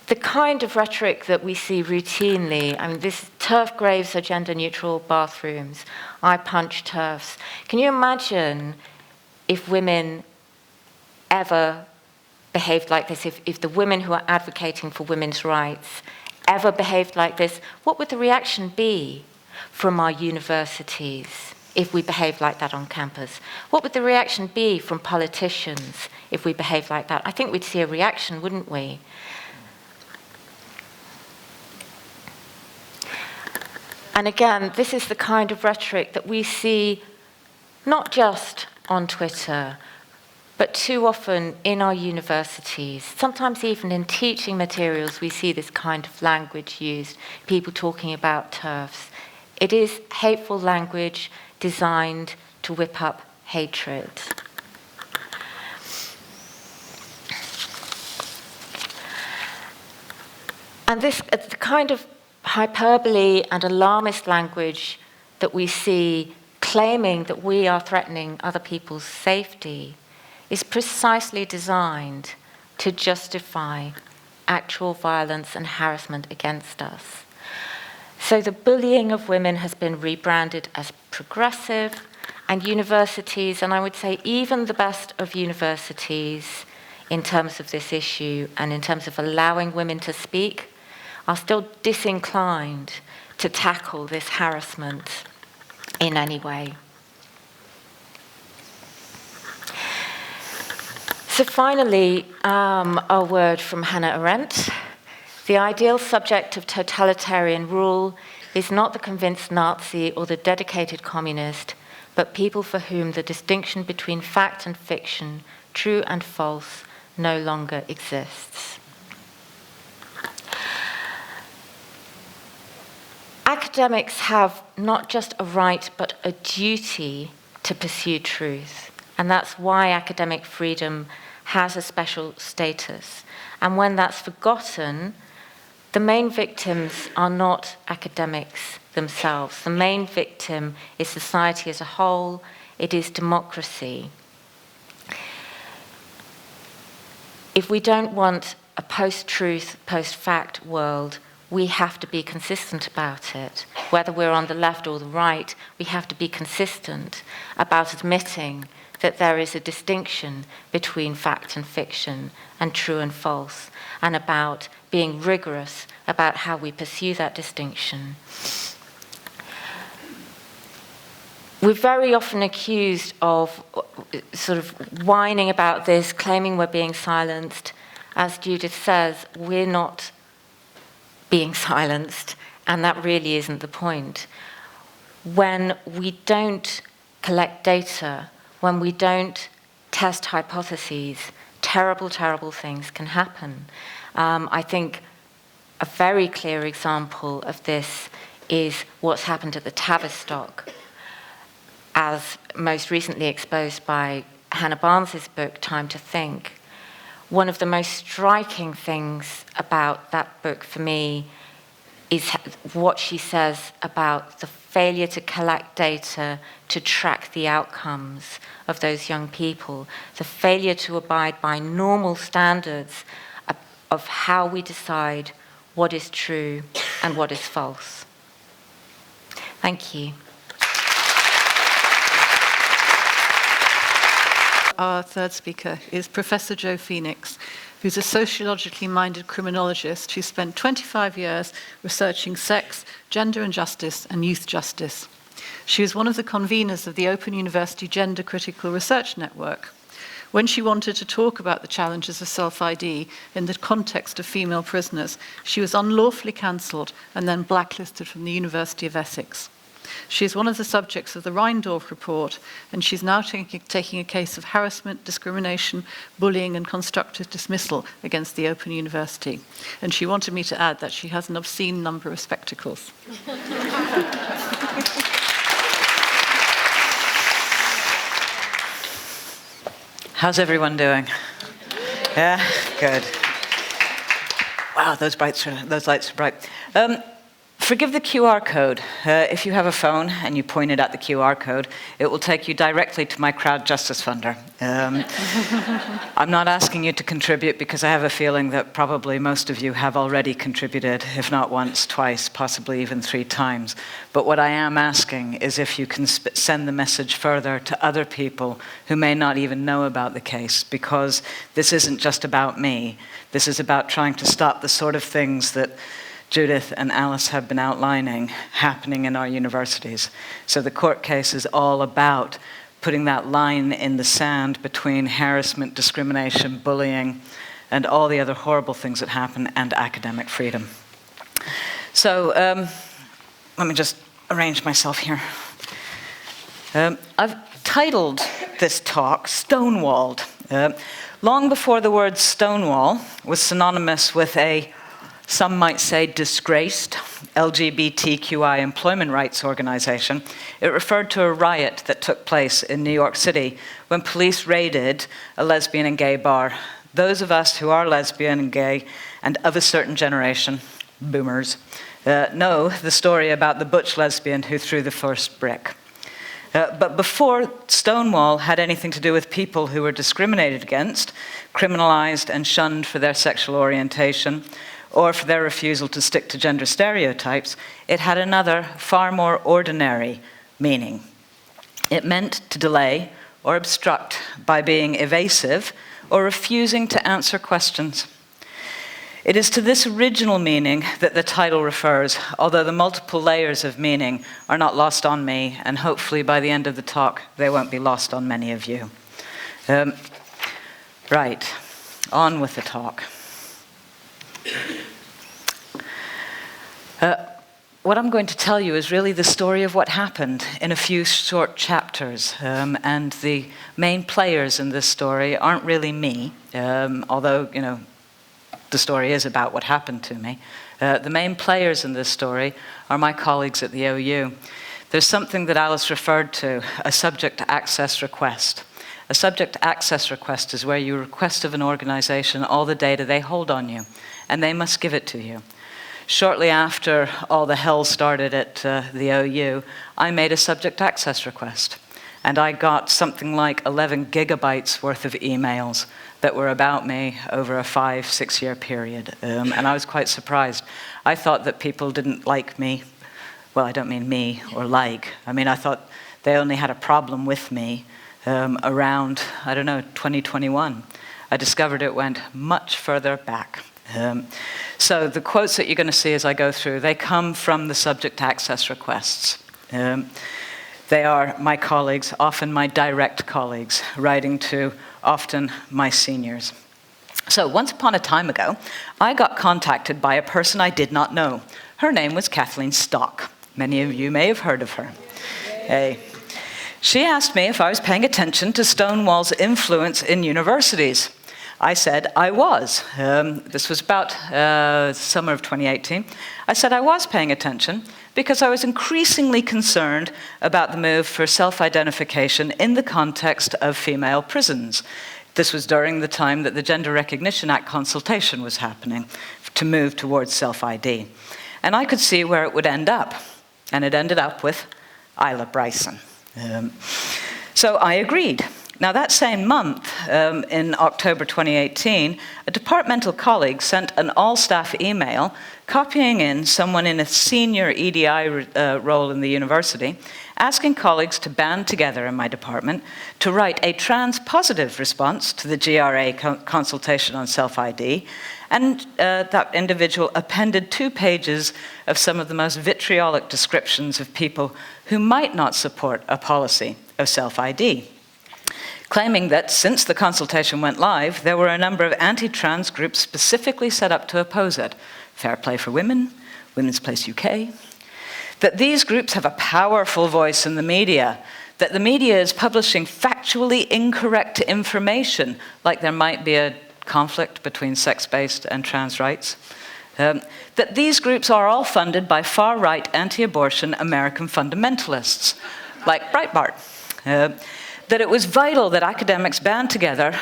The kind of rhetoric that we see routinely, I mean, this turf graves are gender-neutral bathrooms. I punch turfs. Can you imagine if women ever behaved like this, if the women who are advocating for women's rights ever behaved like this, what would the reaction be from our universities if we behaved like that on campus? What would the reaction be from politicians if we behaved like that? I think we'd see a reaction, wouldn't we? And again, this is the kind of rhetoric that we see not just on Twitter, but too often in our universities. Sometimes even in teaching materials, we see this kind of language used, people talking about TERFs. It is hateful language designed to whip up hatred. And this the kind of hyperbole and alarmist language that we see claiming that we are threatening other people's safety is precisely designed to justify actual violence and harassment against us. So the bullying of women has been rebranded as progressive, and universities, and I would say even the best of universities in terms of this issue and in terms of allowing women to speak, are still disinclined to tackle this harassment in any way. So finally, a word from Hannah Arendt. The ideal subject of totalitarian rule is not the convinced Nazi or the dedicated communist, but people for whom the distinction between fact and fiction, true and false, no longer exists. Academics have not just a right, but a duty to pursue truth. And that's why academic freedom has a special status. And when that's forgotten, the main victims are not academics themselves. The main victim is society as a whole. It is democracy. If we don't want a post-truth, post-fact world, we have to be consistent about it. Whether we're on the left or the right, we have to be consistent about admitting that there is a distinction between fact and fiction and true and false, and about being rigorous about how we pursue that distinction. We're very often accused of sort of whining about this, claiming we're being silenced. As Judith says, we're not being silenced, and that really isn't the point. When we don't collect data, when we don't test hypotheses, terrible, terrible things can happen. I think a very clear example of this is what's happened at the Tavistock, as most recently exposed by Hannah Barnes's book, Time to Think. One of the most striking things about that book for me is what she says about the failure to collect data to track the outcomes of those young people, the failure to abide by normal standards of how we decide what is true and what is false. Thank you. Our third speaker is Professor Jo Phoenix, who's a sociologically minded criminologist who spent 25 years researching sex, gender injustice, and youth justice. She was one of the conveners of the Open University Gender Critical Research Network. When she wanted to talk about the challenges of self-ID in the context of female prisoners, she was unlawfully cancelled and then blacklisted from the University of Essex. She is one of the subjects of the Rheindorf report, and she's now taking a case of harassment, discrimination, bullying, and constructive dismissal against the Open University. And she wanted me to add that she has an obscene number of spectacles. How's everyone doing? Yeah, good. Wow, those lights are bright. Forgive the QR code. If you have a phone and you point it at the QR code, it will take you directly to my crowd justice funder. I'm not asking you to contribute because I have a feeling that probably most of you have already contributed, if not once, twice, possibly even 3 times. But what I am asking is if you can send the message further to other people who may not even know about the case, because this isn't just about me. This is about trying to stop the sort of things that Judith and Alice have been outlining happening in our universities. So the court case is all about putting that line in the sand between harassment, discrimination, bullying, and all the other horrible things that happen, and academic freedom. So let me just arrange myself here. I've titled this talk Stonewalled. Long before the word Stonewall was synonymous with a, some might say, disgraced LGBTQI employment rights organization, it referred to a riot that took place in New York City when police raided a lesbian and gay bar. Those of us who are lesbian and gay and of a certain generation, boomers, know the story about the butch lesbian who threw the first brick. But before Stonewall had anything to do with people who were discriminated against, criminalized and shunned for their sexual orientation, or for their refusal to stick to gender stereotypes, it had another, far more ordinary meaning. It meant to delay or obstruct by being evasive or refusing to answer questions. It is to this original meaning that the title refers, although the multiple layers of meaning are not lost on me, and hopefully by the end of the talk, they won't be lost on many of you. Right, on with the talk. What I'm going to tell you is really the story of what happened in a few short chapters, and the main players in this story aren't really me, although, you know, the story is about what happened to me. The main players in this story are my colleagues at the OU. There's something that Alice referred to, a subject access request. A subject access request is where you request of an organization all the data they hold on you, and they must give it to you. Shortly after all the hell started at the OU, I made a subject access request, and I got something like 11 gigabytes worth of emails that were about me over a 5-6 year period, and I was quite surprised. I thought that people didn't like me. Well, I don't mean me or like. I mean, I thought they only had a problem with me around, I don't know, 2021. I discovered it went much further back. So the quotes that you're going to see as I go through, they come from the subject access requests. They are my colleagues, often my direct colleagues, writing to often my seniors. So once upon a time ago, I got contacted by a person I did not know. Her name was Kathleen Stock. Many of you may have heard of her. Hey. She asked me if I was paying attention to Stonewall's influence in universities. I said I was. This was about summer of 2018. I said I was paying attention because I was increasingly concerned about the move for self-identification in the context of female prisons. This was during the time that the Gender Recognition Act consultation was happening to move towards self-ID. And I could see where it would end up. And it ended up with Isla Bryson. So I agreed. Now, that same month, in October 2018, a departmental colleague sent an all-staff email copying in someone in a senior EDI role in the university, asking colleagues to band together in my department to write a trans-positive response to the GRA consultation on self-ID, and that individual appended 2 pages of some of the most vitriolic descriptions of people who might not support a policy of self-ID, claiming that since the consultation went live, there were a number of anti-trans groups specifically set up to oppose it. Fair Play for Women, Women's Place UK. That these groups have a powerful voice in the media, that the media is publishing factually incorrect information, like there might be a conflict between sex-based and trans rights. That these groups are all funded by far-right anti-abortion American fundamentalists, like Breitbart. That it was vital that academics band together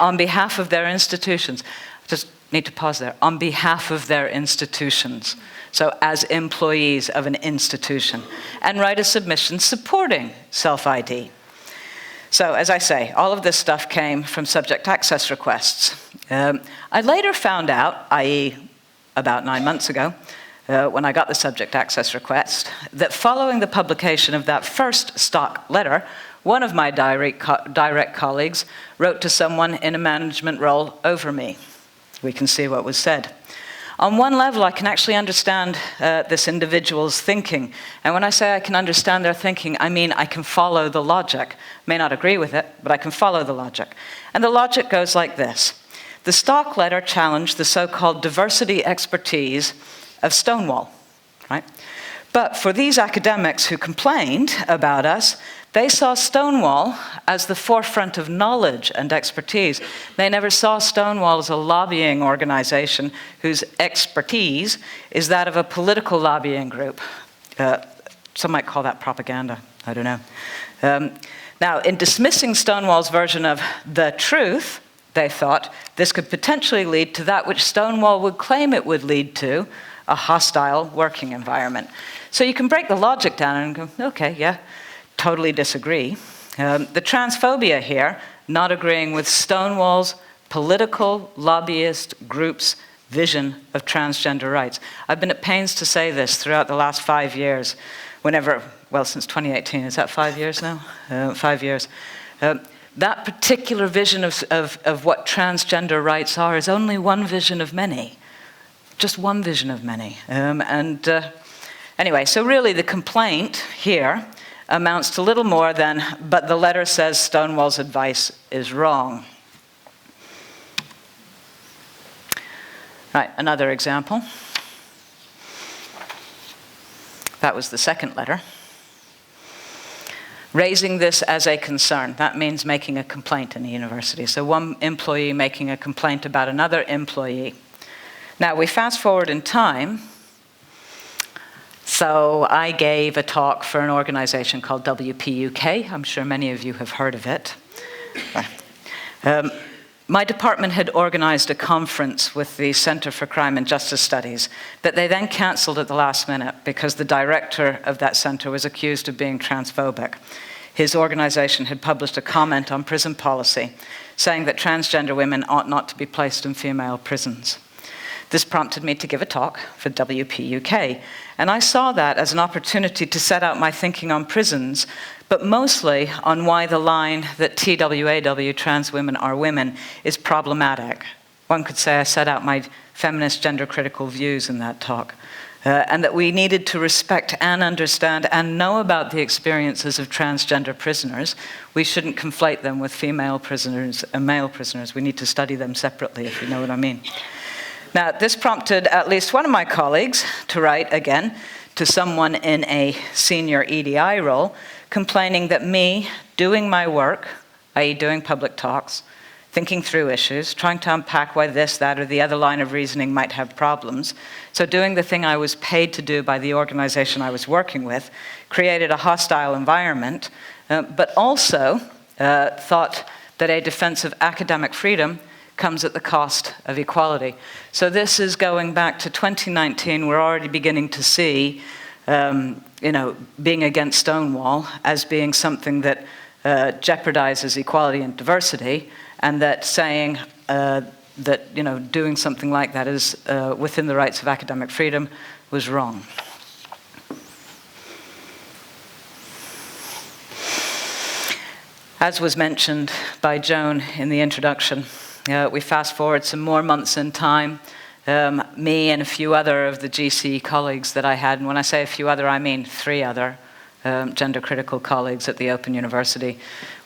on behalf of their institutions. Just need to pause there, on behalf of their institutions. So as employees of an institution, and write a submission supporting self-ID. So as I say, all of this stuff came from subject access requests. I later found out, i.e. about 9 months ago, when I got the subject access request, that following the publication of that first stock letter, one of my direct colleagues wrote to someone in a management role over me. We can see what was said. On one level, I can actually understand this individual's thinking. And when I say I can understand their thinking, I mean I can follow the logic. May not agree with it, but I can follow the logic. And the logic goes like this. The stock letter challenged the so-called diversity expertise of Stonewall, right? But for these academics who complained about us, they saw Stonewall as the forefront of knowledge and expertise. They never saw Stonewall as a lobbying organization whose expertise is that of a political lobbying group. Some might call that propaganda, I don't know. Now, in dismissing Stonewall's version of the truth, they thought this could potentially lead to that which Stonewall would claim it would lead to, a hostile working environment. So you can break the logic down and go, okay, yeah, totally disagree. The transphobia here, not agreeing with Stonewall's political lobbyist group's vision of transgender rights. I've been at pains to say this throughout the last 5 years, whenever, well, since 2018, is that 5 years now? 5 years. That particular vision of what transgender rights are is only one vision of many. Just one vision of many. Anyway, so really the complaint here amounts to little more than, but the letter says Stonewall's advice is wrong. Right, another example. That was the second letter. Raising this as a concern. That means making a complaint in the university. So one employee making a complaint about another employee. Now, we fast forward in time. So I gave a talk for an organization called WPUK. I'm sure many of you have heard of it. My department had organized a conference with the Centre for Crime and Justice Studies that they then cancelled at the last minute because the director of that centre was accused of being transphobic. His organization had published a comment on prison policy saying that transgender women ought not to be placed in female prisons. This prompted me to give a talk for WPUK, and I saw that as an opportunity to set out my thinking on prisons, but mostly on why the line that TWAW, trans women are women, is problematic. One could say I set out my feminist gender-critical views in that talk, and that we needed to respect and understand and know about the experiences of transgender prisoners. We shouldn't conflate them with female prisoners and male prisoners. We need to study them separately, if you know what I mean. Now, this prompted at least one of my colleagues to write, again, to someone in a senior EDI role, complaining that me doing my work, i.e. doing public talks, thinking through issues, trying to unpack why this, that, or the other line of reasoning might have problems, so doing the thing I was paid to do by the organization I was working with, created a hostile environment, but also thought that a defense of academic freedom comes at the cost of equality. So this is going back to 2019. We're already beginning to see, being against Stonewall as being something that jeopardizes equality and diversity, and that saying that doing something like that is within the rights of academic freedom was wrong. As was mentioned by Joan in the introduction, we fast forward some more months in time. Me and a few other of the GC colleagues that I had, and when I say a few other, I mean 3 other gender-critical colleagues at the Open University.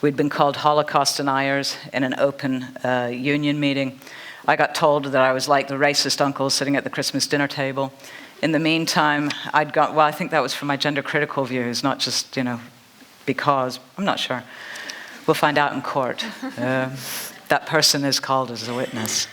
We'd been called Holocaust deniers in an open union meeting. I got told that I was like the racist uncle sitting at the Christmas dinner table. In the meantime, I think that was for my gender-critical views, not just, because, I'm not sure. We'll find out in court. That person is called as a witness.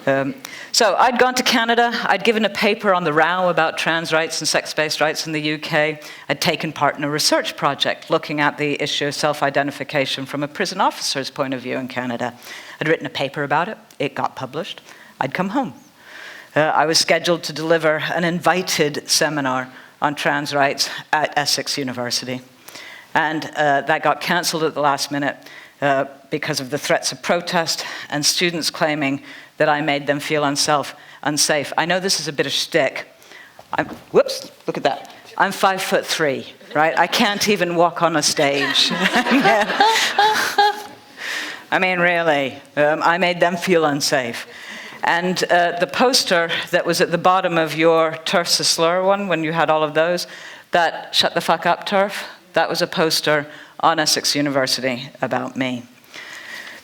So I'd gone to Canada. I'd given a paper on the row about trans rights and sex-based rights in the UK. I'd taken part in a research project looking at the issue of self-identification from a prison officer's point of view in Canada. I'd written a paper about it. It got published. I'd come home. I was scheduled to deliver an invited seminar on trans rights at Essex University. And that got cancelled at the last minute because of the threats of protest and students claiming that I made them feel unsafe. I know this is a bit of shtick. Whoops, look at that. I'm 5'3", right? I can't even walk on a stage. I mean, really, I made them feel unsafe. And the poster that was at the bottom of your Turf's a Slur one, when you had all of those, that shut the fuck up, Turf, that was a poster on Essex University about me.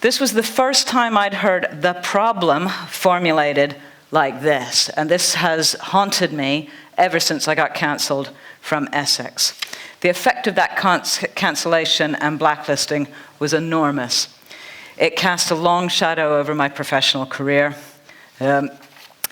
This was the first time I'd heard the problem formulated like this, and this has haunted me ever since I got cancelled from Essex. The effect of that cancellation and blacklisting was enormous. It cast a long shadow over my professional career,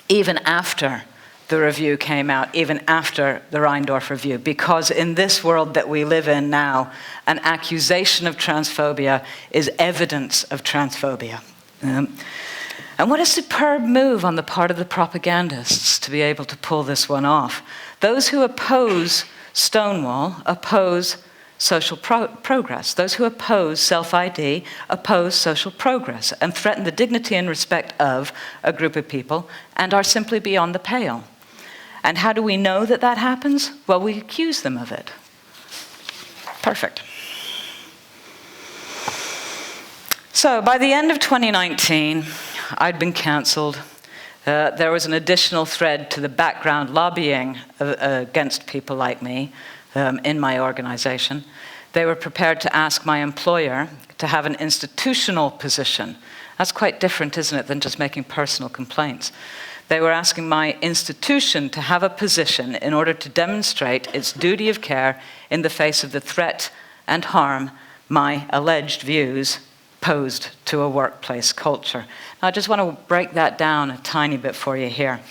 even after the review came out, even after the Reindorf review, because in this world that we live in now, an accusation of transphobia is evidence of transphobia. And what a superb move on the part of the propagandists to be able to pull this one off. Those who oppose Stonewall oppose social progress. Those who oppose self-ID oppose social progress and threaten the dignity and respect of a group of people and are simply beyond the pale. And how do we know that that happens? Well, we accuse them of it. Perfect. So by the end of 2019, I'd been cancelled. There was an additional thread to the background lobbying against people like me in my organization. They were prepared to ask my employer to have an institutional position. That's quite different, isn't it, than just making personal complaints. They were asking my institution to have a position in order to demonstrate its duty of care in the face of the threat and harm my alleged views posed to a workplace culture. Now, I just want to break that down a tiny bit for you here.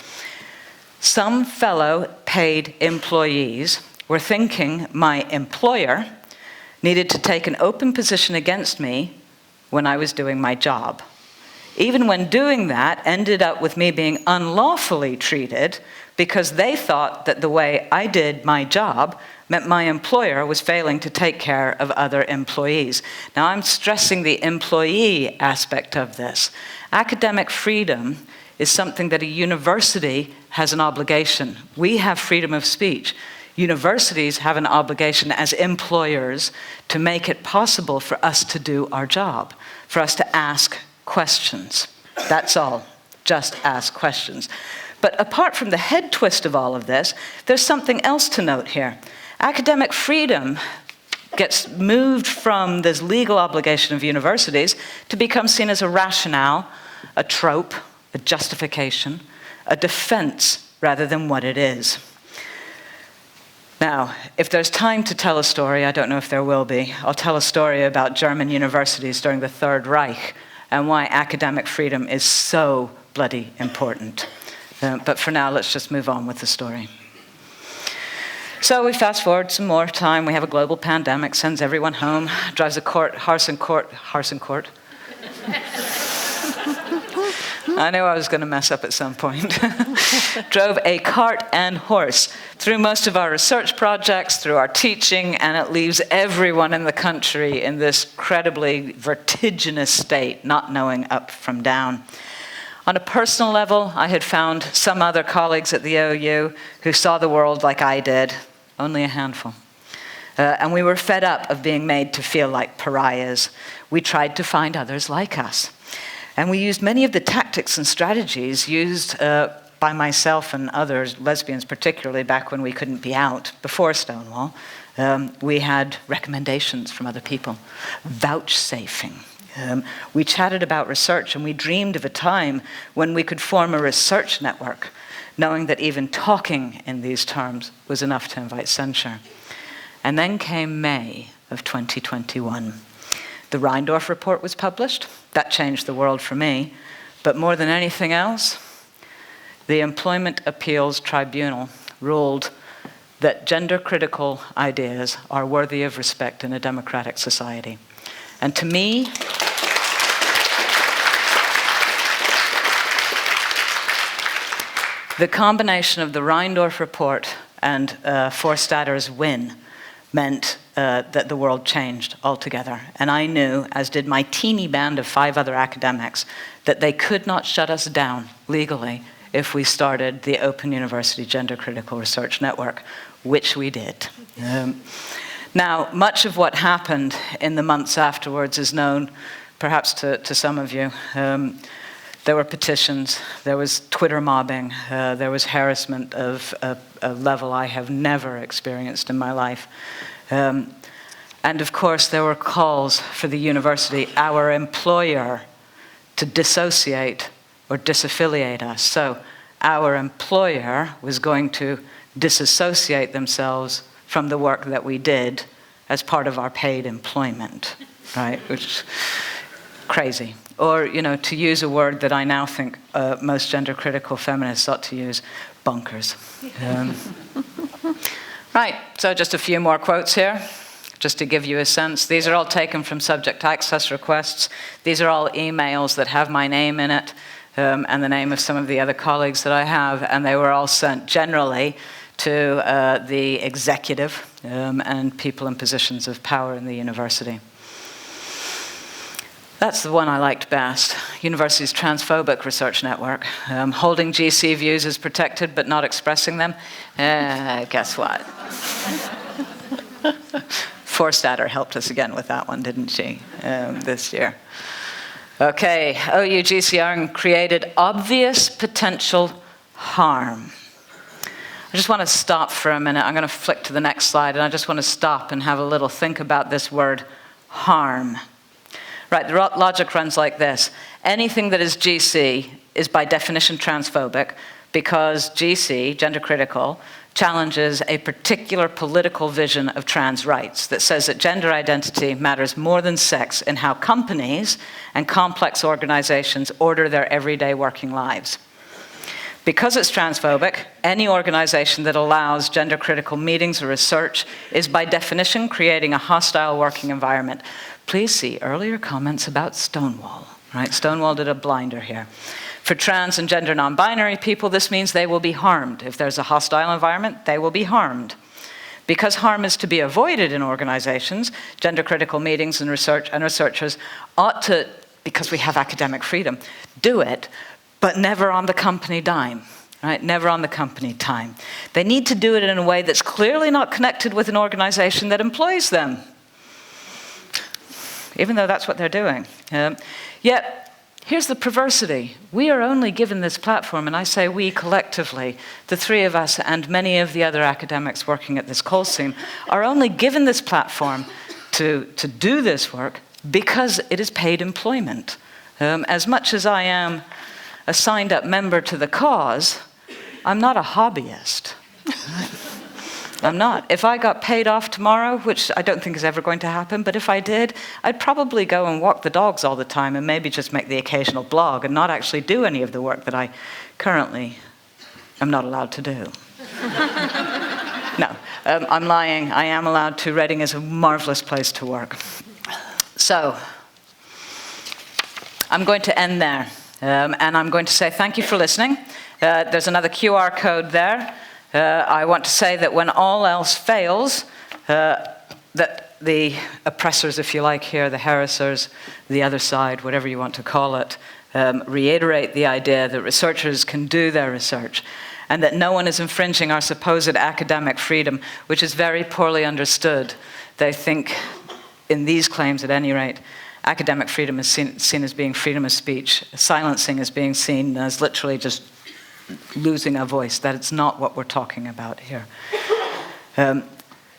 Some fellow paid employees were thinking my employer needed to take an open position against me when I was doing my job. Even when doing that, ended up with me being unlawfully treated because they thought that the way I did my job meant my employer was failing to take care of other employees. Now, I'm stressing the employee aspect of this. Academic freedom is something that a university has an obligation. We have freedom of speech. Universities have an obligation as employers to make it possible for us to do our job, for us to ask questions. That's all. Just ask questions. But apart from the head twist of all of this, there's something else to note here. Academic freedom gets moved from this legal obligation of universities to become seen as a rationale, a trope, a justification, a defense, rather than what it is. Now, if there's time to tell a story, I don't know if there will be, I'll tell a story about German universities during the Third Reich and why academic freedom is so bloody important. But for now, let's just move on with the story. So we fast forward some more time. We have a global pandemic, sends everyone home, drives a Harsincourt. I knew I was going to mess up at some point. Drove a cart and horse through most of our research projects, through our teaching, and it leaves everyone in the country in this incredibly vertiginous state, not knowing up from down. On a personal level, I had found some other colleagues at the OU who saw the world like I did, only a handful. And we were fed up of being made to feel like pariahs. We tried to find others like us. And we used many of the tactics and strategies used by myself and others, lesbians particularly, back when we couldn't be out, before Stonewall. We had recommendations from other people, vouchsafing. We chatted about research, and we dreamed of a time when we could form a research network, knowing that even talking in these terms was enough to invite censure. And then came May of 2021. The Reindorf report was published. That changed the world for me. But more than anything else, the Employment Appeals Tribunal ruled that gender-critical ideas are worthy of respect in a democratic society. And to me, The combination of the Rheindorf report and Forstadter's win meant that the world changed altogether. And I knew, as did my teeny band of 5 other academics, that they could not shut us down legally if we started the Open University Gender Critical Research Network, which we did. Now, much of what happened in the months afterwards is known, perhaps to some of you. There were petitions, there was Twitter mobbing, there was harassment of a level I have never experienced in my life. And of course, there were calls for the university, our employer, to dissociate or disaffiliate us. So our employer was going to disassociate themselves from the work that we did as part of our paid employment, right? Which is crazy. Or, to use a word that I now think most gender-critical feminists ought to use, bunkers. Right, so just a few more quotes here, just to give you a sense. These are all taken from subject access requests. These are all emails that have my name in it, and the name of some of the other colleagues that I have, and they were all sent generally to the executive and people in positions of power in the university. That's the one I liked best. University's Transphobic Research Network. Holding GC views is protected but not expressing them. Guess what? Forstatter helped us again with that one, didn't she, this year? Okay, OU-GCR created obvious potential harm. I just want to stop for a minute. I'm going to flick to the next slide, and I just want to stop and have a little think about this word, harm. Right, the logic runs like this. Anything that is GC is by definition transphobic because GC, gender critical, challenges a particular political vision of trans rights that says that gender identity matters more than sex in how companies and complex organizations order their everyday working lives. Because it's transphobic, any organization that allows gender-critical meetings or research is by definition creating a hostile working environment. Please see earlier comments about Stonewall. Right? Stonewall did a blinder here. For trans and gender non-binary people, this means they will be harmed. If there's a hostile environment, they will be harmed. Because harm is to be avoided in organizations, gender-critical meetings and researchers ought to, because we have academic freedom, do it, but never on the company dime, right? Never on the company time. They need to do it in a way that's clearly not connected with an organization that employs them, even though that's what they're doing. Yet, here's the perversity. We are only given this platform, and I say we collectively, the 3 of us and many of the other academics working at this coal seam, are only given this platform to do this work because it is paid employment. As much as I am a signed-up member to the cause, I'm not a hobbyist. I'm not. If I got paid off tomorrow, which I don't think is ever going to happen, but if I did, I'd probably go and walk the dogs all the time and maybe just make the occasional blog and not actually do any of the work that I currently am not allowed to do. No, I'm lying. I am allowed to. Reading is a marvelous place to work. So, I'm going to end there. And I'm going to say thank you for listening. There's another QR code there. I want to say that when all else fails, that the oppressors, if you like here, the harassers, the other side, whatever you want to call it, reiterate the idea that researchers can do their research and that no one is infringing our supposed academic freedom, which is very poorly understood. They think, in these claims at any rate, academic freedom is seen as being freedom of speech. Silencing is being seen as literally just losing a voice. That it's not what we're talking about here.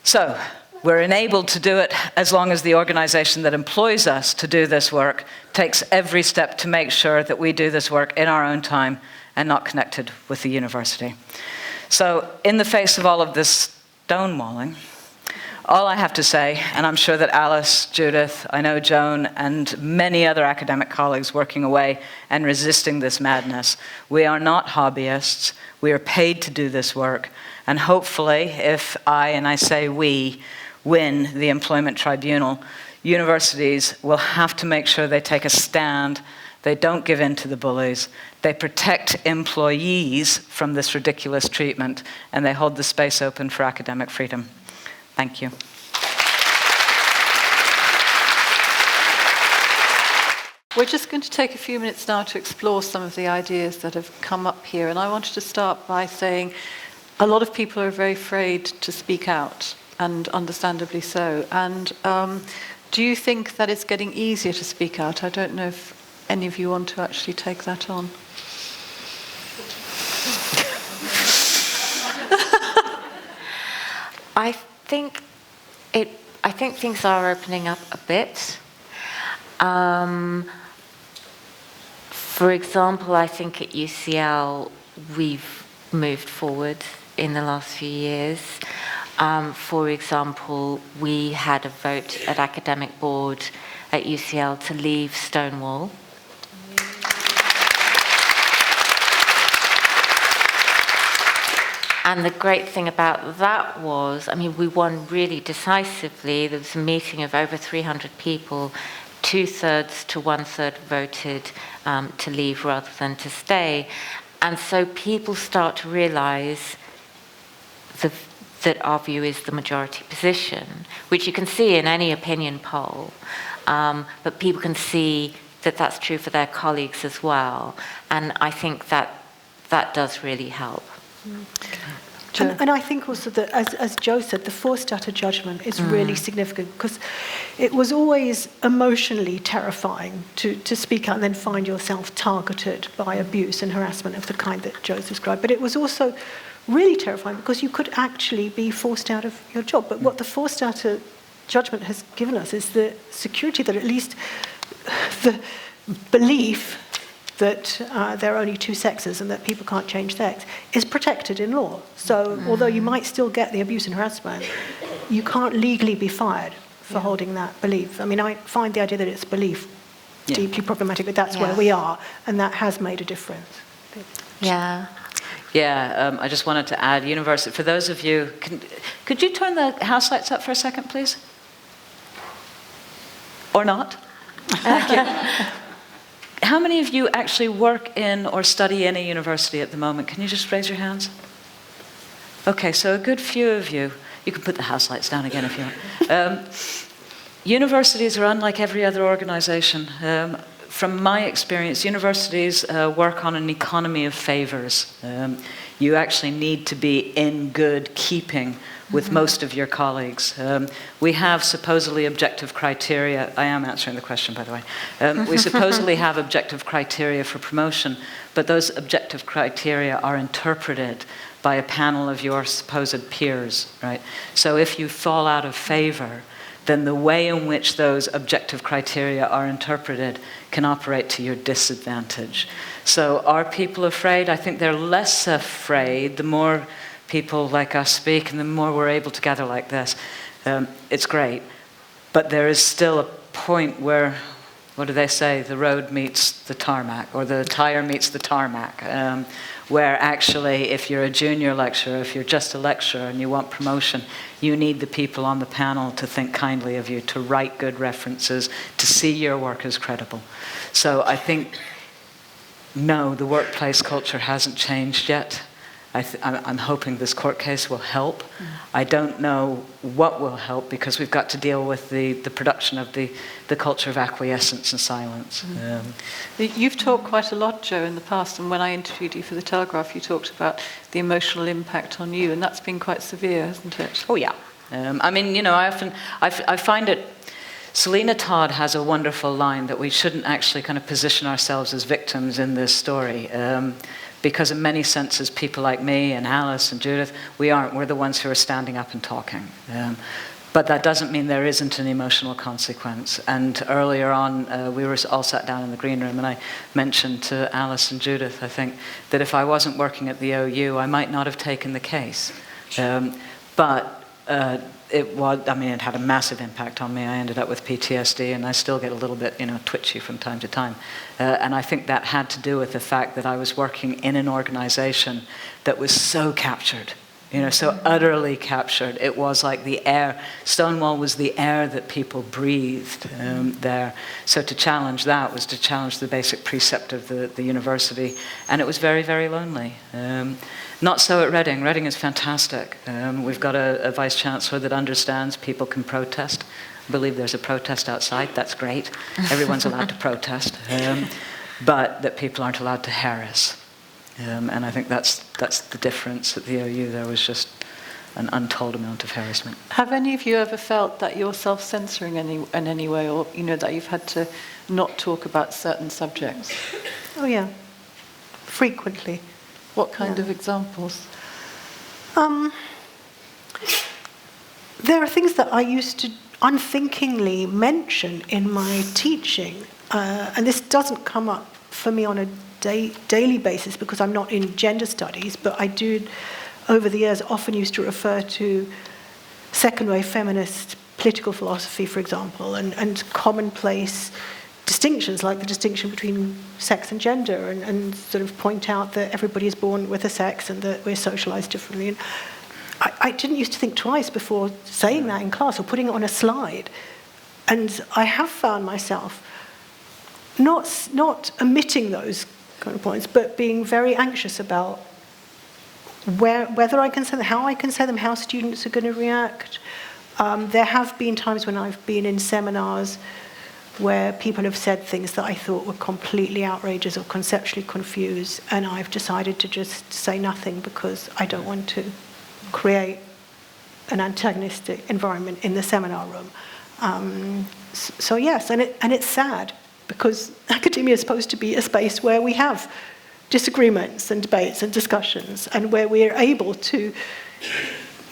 So we're enabled to do it as long as the organization that employs us to do this work takes every step to make sure that we do this work in our own time and not connected with the university. So in the face of all of this stonewalling, all I have to say, and I'm sure that Alice, Judith, I know Joan, and many other academic colleagues working away and resisting this madness, we are not hobbyists. We are paid to do this work. And hopefully, if I say we, win the employment tribunal, universities will have to make sure they take a stand They don't give in to the bullies. They protect employees from this ridiculous treatment, and they hold the space open for academic freedom. Thank you. We're just going to take a few minutes now to explore some of the ideas that have come up here. And I wanted to start by saying a lot of people are very afraid to speak out, and understandably so. And do you think that it's getting easier to speak out? I don't know if any of you want to actually take that on. I think things are opening up a bit. For example, I think at UCL we've moved forward in the last few years. For example, we had a vote at academic board at UCL to leave Stonewall. And the great thing about that was, I mean, we won really decisively. There was a meeting of over 300 people. 2/3 to 1/3 voted to leave rather than to stay. And so people start to realize that our view is the majority position, which you can see in any opinion poll. But people can see that that's true for their colleagues as well. And I think that does really help. And I think also that, as Jo said, the Forstater judgment is really significant, because it was always emotionally terrifying to speak out and then find yourself targeted by abuse and harassment of the kind that Jo described. But it was also really terrifying because you could actually be forced out of your job. But what the Forstater judgment has given us is the security that at least the belief that there are only two sexes and that people can't change sex is protected in law. So although you might still get the abuse and harassment, you can't legally be fired for holding that belief. I mean, I find the idea that it's belief deeply problematic, but that's where we are, and that has made a difference. Yeah. Yeah, I just wanted to add, university, for those of you, could you turn the house lights up for a second, please? Or not? Thank you. How many of you actually work in or study in a university at the moment? Can you just raise your hands? Okay, so a good few of you. You can put the house lights down again if you want. Universities are unlike every other organization. From my experience, universities work on an economy of favors. You actually need to be in good keeping with most of your colleagues. We have supposedly objective criteria. I am answering the question, by the way. We supposedly have objective criteria for promotion, but those objective criteria are interpreted by a panel of your supposed peers, right? So if you fall out of favor, then the way in which those objective criteria are interpreted can operate to your disadvantage. So are people afraid? I think they're less afraid the more people like us speak and the more we're able to gather like this. It's great. But there is still a point where, what do they say, the road meets the tarmac, or the tire meets the tarmac, where actually if you're a junior lecturer, if you're just a lecturer and you want promotion, you need the people on the panel to think kindly of you, to write good references, to see your work as credible. So I think, no, the workplace culture hasn't changed yet. I'm hoping this court case will help. I don't know what will help, because we've got to deal with the production of the culture of acquiescence and silence. You've talked quite a lot, Jo, in the past, and when I interviewed you for The Telegraph, you talked about the emotional impact on you, and that's been quite severe, hasn't it? Oh, yeah. I mean, you know, I find it, Selena Todd has a wonderful line that we shouldn't actually kind of position ourselves as victims in this story. Because in many senses, people like me and Alice and Judith, we aren't. We're the ones who are standing up and talking. But that doesn't mean there isn't an emotional consequence. And earlier on, we were all sat down in the green room, and I mentioned to Alice and Judith, I think, that if I wasn't working at the OU, I might not have taken the case. But it was, I mean, it had a massive impact on me. I ended up with PTSD, and I still get a little bit, twitchy from time to time. And I think that had to do with the fact that I was working in an organization that was so captured so utterly captured. It was like the air. Stonewall was the air that people breathed there. So to challenge that was to challenge the basic precept of the university, and it was very, very lonely. Not so at Reading. Reading is fantastic. We've got a vice-chancellor that understands people can protest. I believe there's a protest outside. That's great. Everyone's allowed to protest. But that people aren't allowed to harass. And I think that's the difference at the OU. There was just an untold amount of harassment. Have any of you ever felt that you're self-censoring in any way, or that you've had to not talk about certain subjects? Oh yeah, frequently. What kind of examples? There are things that I used to unthinkingly mention in my teaching, and this doesn't come up for me on a daily basis because I'm not in gender studies, but I do, over the years, often used to refer to second-wave feminist political philosophy, for example, and commonplace distinctions like the distinction between sex and gender, and sort of point out that everybody is born with a sex and that we're socialized differently. And I didn't used to think twice before saying that in class or putting it on a slide. And I have found myself not omitting those kind of points, but being very anxious about whether I can say them, how I can say them, how students are going to react. There have been times when I've been in seminars where people have said things that I thought were completely outrageous or conceptually confused, and I've decided to just say nothing because I don't want to create an antagonistic environment in the seminar room. So yes, and it's sad because academia is supposed to be a space where we have disagreements and debates and discussions, and where we're able to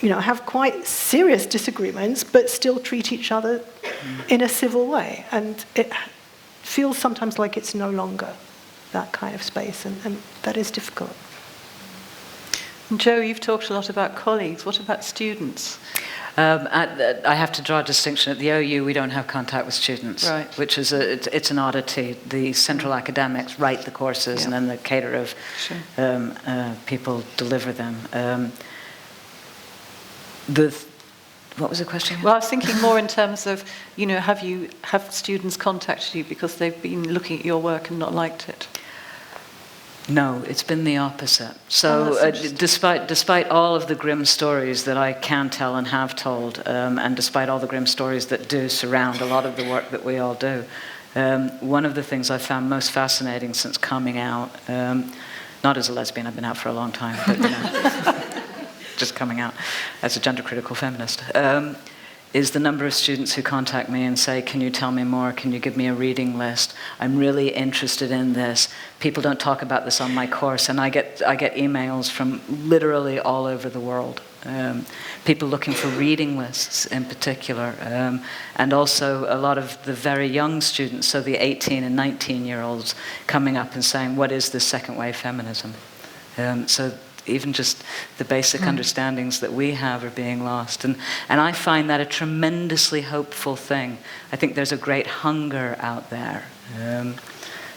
have quite serious disagreements, but still treat each other in a civil way. And it feels sometimes like it's no longer that kind of space, and that is difficult. And Jo, you've talked a lot about colleagues. What about students? I have to draw a distinction. At the OU, we don't have contact with students, right. Which is it's an oddity. The central academics write the courses, and then the caterer of people deliver them. What was the question? Well, I was thinking more in terms of, have students contacted you because they've been looking at your work and not liked it? No, it's been the opposite. So despite all of the grim stories that I can tell and have told, and despite all the grim stories that do surround a lot of the work that we all do, one of the things I found most fascinating since coming out, not as a lesbian, I've been out for a long time, but just coming out as a gender-critical feminist, is the number of students who contact me and say, can you tell me more? Can you give me a reading list? I'm really interested in this. People don't talk about this on my course, and I get emails from literally all over the world. People looking for reading lists in particular, and also a lot of the very young students, so the 18 and 19-year-olds coming up and saying, what is this second-wave feminism? So even just the basic understandings that we have are being lost. And I find that a tremendously hopeful thing. I think there's a great hunger out there.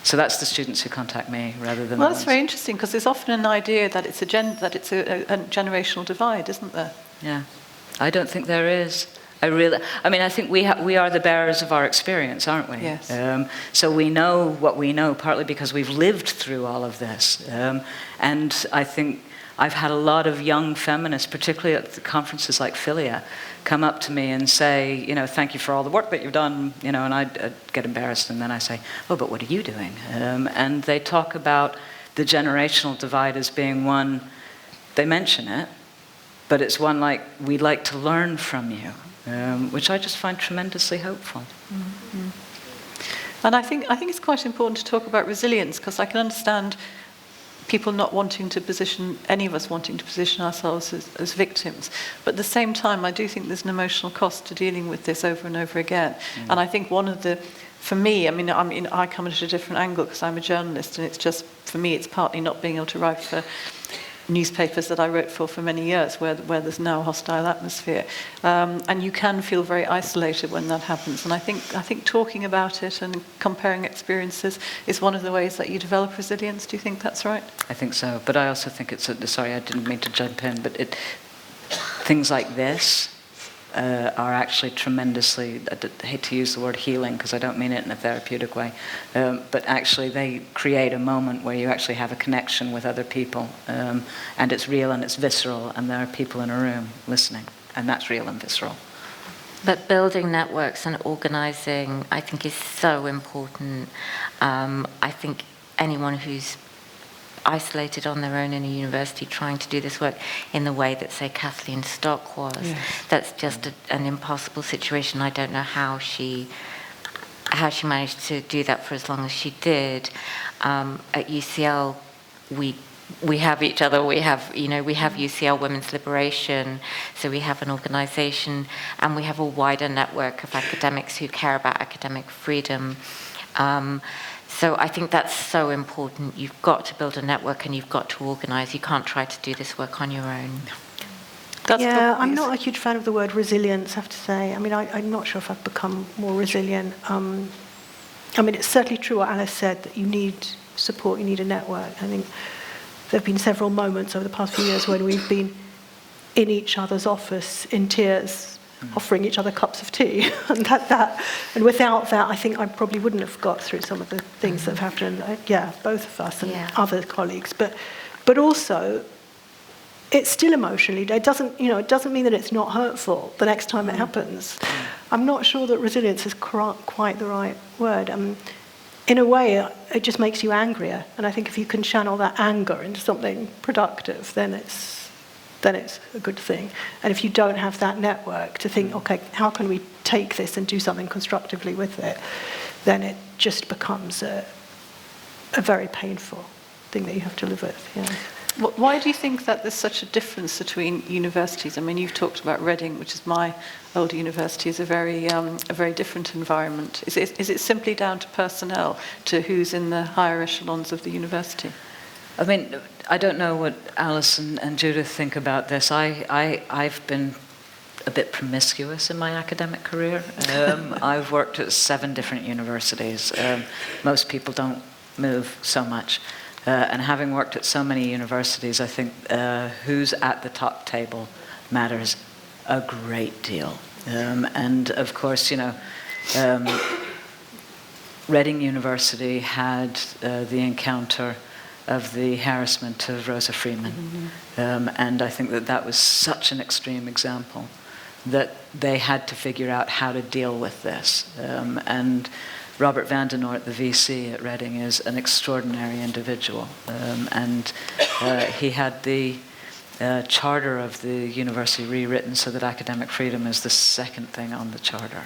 So that's the students who contact me rather than Well, that's very interesting, because there's often an idea that it's a generational divide, isn't there? Yeah. I don't think there is. I think we are the bearers of our experience, aren't we? Yes. So we know what we know, partly because we've lived through all of this. And I think I've had a lot of young feminists, particularly at the conferences like Philia, come up to me and say, thank you for all the work that you've done, and I'd get embarrassed, and then I say, oh, but what are you doing? And they talk about the generational divide as being one, they mention it, but it's one like, we'd like to learn from you, which I just find tremendously hopeful. Mm-hmm. And I think it's quite important to talk about resilience, because I can understand people not wanting to position, any of us wanting to position ourselves as victims. But at the same time, I do think there's an emotional cost to dealing with this over and over again. And I think one of the, for me, I come at a different angle because I'm a journalist, and it's just, for me, it's partly not being able to write for newspapers that I wrote for many years, where there's now a hostile atmosphere, and you can feel very isolated when that happens. And I think talking about it and comparing experiences is one of the ways that you develop resilience. Do you think that's right? I think so, but I also think sorry, I didn't mean to jump in, but things like this are actually tremendously, I hate to use the word healing because I don't mean it in a therapeutic way, but actually they create a moment where you actually have a connection with other people, and it's real and it's visceral, and there are people in a room listening, and that's real and visceral. But building networks and organising, I think, is so important. I think anyone who's isolated on their own in a university trying to do this work in the way that, say, Kathleen Stock was, yes, that's just an impossible situation. I don't know how she managed to do that for as long as she did. At UCL, we have each other. We have UCL Women's Liberation, so we have an organisation, and we have a wider network of academics who care about academic freedom. So I think that's so important. You've got to build a network and you've got to organise. You can't try to do this work on your own. I'm not a huge fan of the word resilience, I have to say. I mean, I'm not sure if I've become more resilient. I mean, it's certainly true what Alice said, that you need support, you need a network. I think there have been several moments over the past few years when we've been in each other's office in tears, offering each other cups of tea, and without that, I think I probably wouldn't have got through some of the things that have happened. Both of us and other colleagues, but also, it's still emotionally. It doesn't mean that it's not hurtful the next time it happens. I'm not sure that resilience is quite the right word. In a way, it just makes you angrier, and I think if you can channel that anger into something productive, then it's a good thing. And if you don't have that network to think, okay, how can we take this and do something constructively with it, then it just becomes a very painful thing that you have to live with. Yeah. Why do you think that there's such a difference between universities? I mean, you've talked about Reading, which is my old university, is a very different environment. Is it simply down to personnel, to who's in the higher echelons of the university? I mean, I don't know what Alice and Judith think about this. I've been a bit promiscuous in my academic career. I've worked at 7 different universities. Most people don't move so much. And having worked at so many universities, I think who's at the top table matters a great deal. And of course, Reading University had the encounter of the harassment of Rosa Freeman. And I think that was such an extreme example that they had to figure out how to deal with this. And Robert van den Noort, the VC at Reading, is an extraordinary individual. And he had the charter of the university rewritten so that academic freedom is the second thing on the charter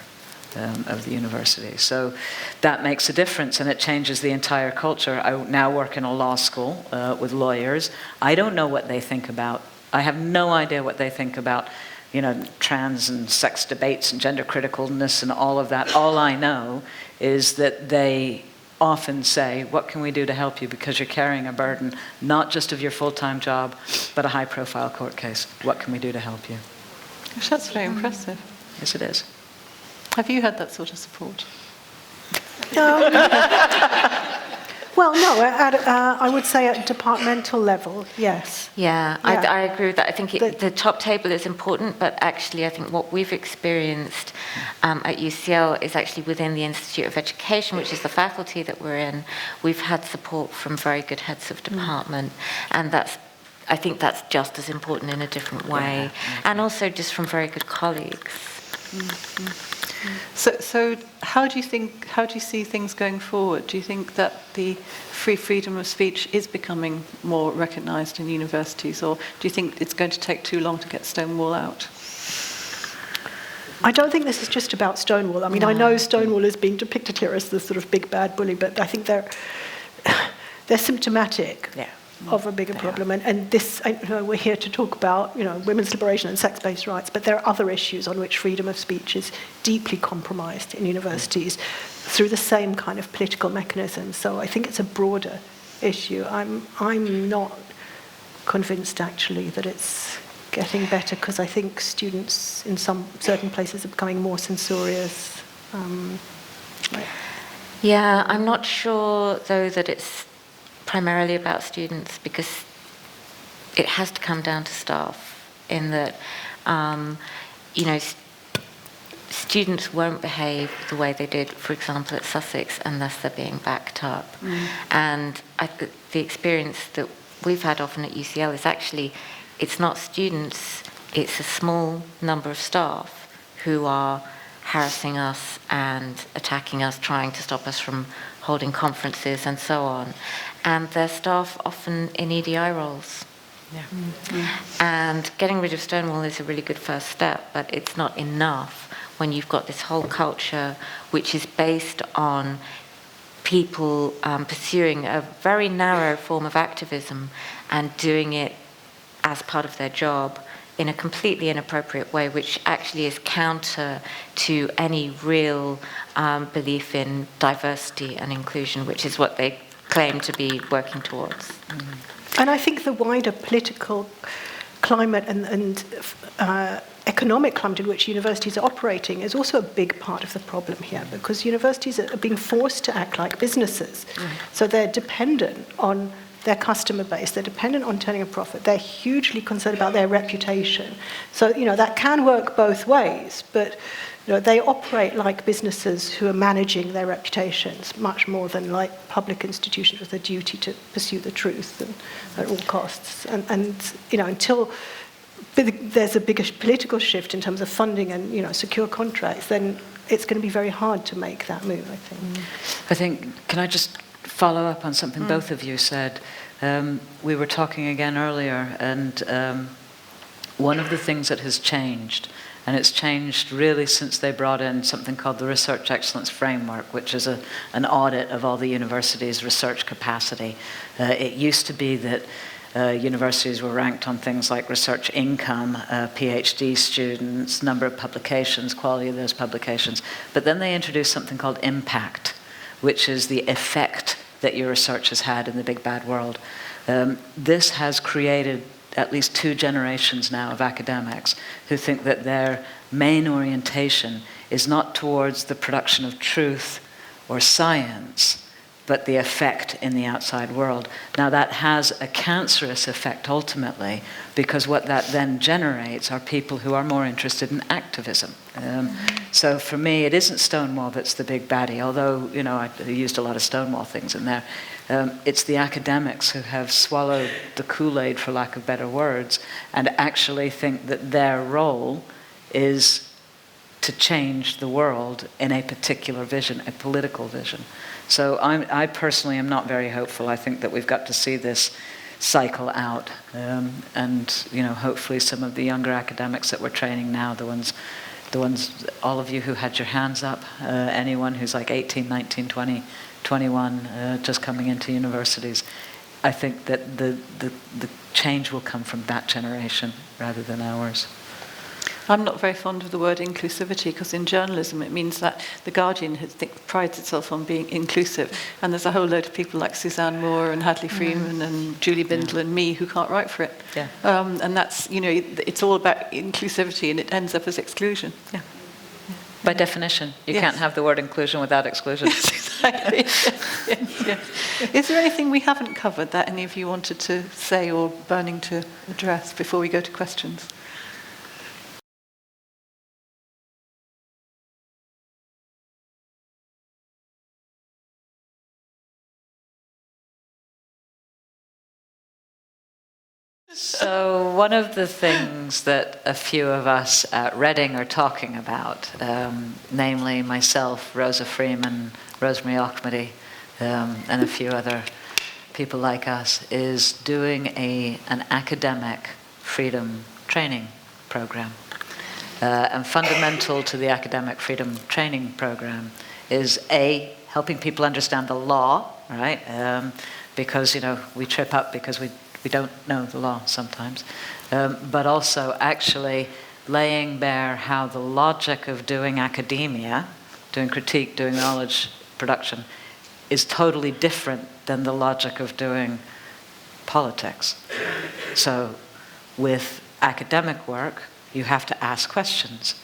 of the university. So that makes a difference, and it changes the entire culture. I now work in a law school with lawyers. I don't know what they think about. I have no idea what they think about, trans and sex debates and gender criticalness and all of that. All I know is that they often say, what can we do to help you? Because you're carrying a burden, not just of your full-time job, but a high-profile court case. What can we do to help you? Gosh, that's very impressive. Yes, it is. Have you had that sort of support? Well, no, I would say at departmental level, yes. Yeah. I agree with that. I think the top table is important, but actually I think what we've experienced at UCL is actually within the Institute of Education, which is the faculty that we're in, we've had support from very good heads of department, and I think that's just as important in a different way, and also just from very good colleagues. So how do you see things going forward? Do you think that the freedom of speech is becoming more recognised in universities, or do you think it's going to take too long to get Stonewall out? I don't think this is just about Stonewall. I mean, I know Stonewall is being depicted here as the sort of big bad bully, but I think they're symptomatic of a bigger problem. And this, we're here to talk about, women's liberation and sex-based rights, but there are other issues on which freedom of speech is deeply compromised in universities through the same kind of political mechanisms. So I think it's a broader issue. I'm not convinced, actually, that it's getting better, because I think students in some certain places are becoming more censorious. Yeah, I'm not sure, though, that it's primarily about students, because it has to come down to staff, in that you know, students won't behave the way they did, for example, at Sussex, unless they're being backed up. And the experience that we've had often at UCL is actually, it's not students, it's a small number of staff who are harassing us and attacking us, trying to stop us from holding conferences and so on. And their staff often in EDI roles. And getting rid of Stonewall is a really good first step, but it's not enough when you've got this whole culture which is based on people pursuing a very narrow form of activism and doing it as part of their job in a completely inappropriate way, which actually is counter to any real belief in diversity and inclusion, which is what they claim to be working towards. And I think the wider political climate and economic climate in which universities are operating is also a big part of the problem here, because universities are being forced to act like businesses. So they're dependent on their customer base, they're dependent on turning a profit, they're hugely concerned about their reputation. So, that can work both ways, but they operate like businesses who are managing their reputations much more than like public institutions with a duty to pursue the truth at all costs. And until there's a bigger political shift in terms of funding and secure contracts, then it's going to be very hard to make that move, I think. Can I just follow up on something both of you said? We were talking again earlier, and one of the things that has changed, and it's changed really since they brought in something called the Research Excellence Framework, which is an audit of all the universities' research capacity. It used to be that universities were ranked on things like research income, PhD students, number of publications, quality of those publications. But then they introduced something called impact, which is the effect that your research has had in the big bad world. This has created at least 2 generations now of academics who think that their main orientation is not towards the production of truth or science, but the effect in the outside world. Now that has a cancerous effect ultimately, because what that then generates are people who are more interested in activism. So for me, it isn't Stonewall that's the big baddie, although I used a lot of Stonewall things in there. It's the academics who have swallowed the Kool-Aid, for lack of better words, and actually think that their role is to change the world in a particular vision, a political vision. So I personally am not very hopeful. I think that we've got to see this cycle out, and hopefully some of the younger academics that we're training now, the ones, all of you who had your hands up, anyone who's like 18, 19, 20, 21, just coming into universities, I think that the change will come from that generation rather than ours. I'm not very fond of the word inclusivity, because in journalism it means that The Guardian prides itself on being inclusive, and there's a whole load of people like Suzanne Moore and Hadley Freeman and Julie Bindel and me who can't write for it. And that's, it's all about inclusivity, and it ends up as exclusion. By definition, you can't have the word inclusion without exclusion. Yes, exactly. Yes. Is there anything we haven't covered that any of you wanted to say or burning to address before we go to questions? So one of the things that a few of us at Reading are talking about, namely myself, Rosa Freeman, Rosemary Auchmuty, and a few other people like us, is doing an academic freedom training program. And fundamental to the academic freedom training program is helping people understand the law, right? Because we trip up because we don't know the law sometimes, but also actually laying bare how the logic of doing academia, doing critique, doing knowledge production, is totally different than the logic of doing politics. So with academic work, you have to ask questions.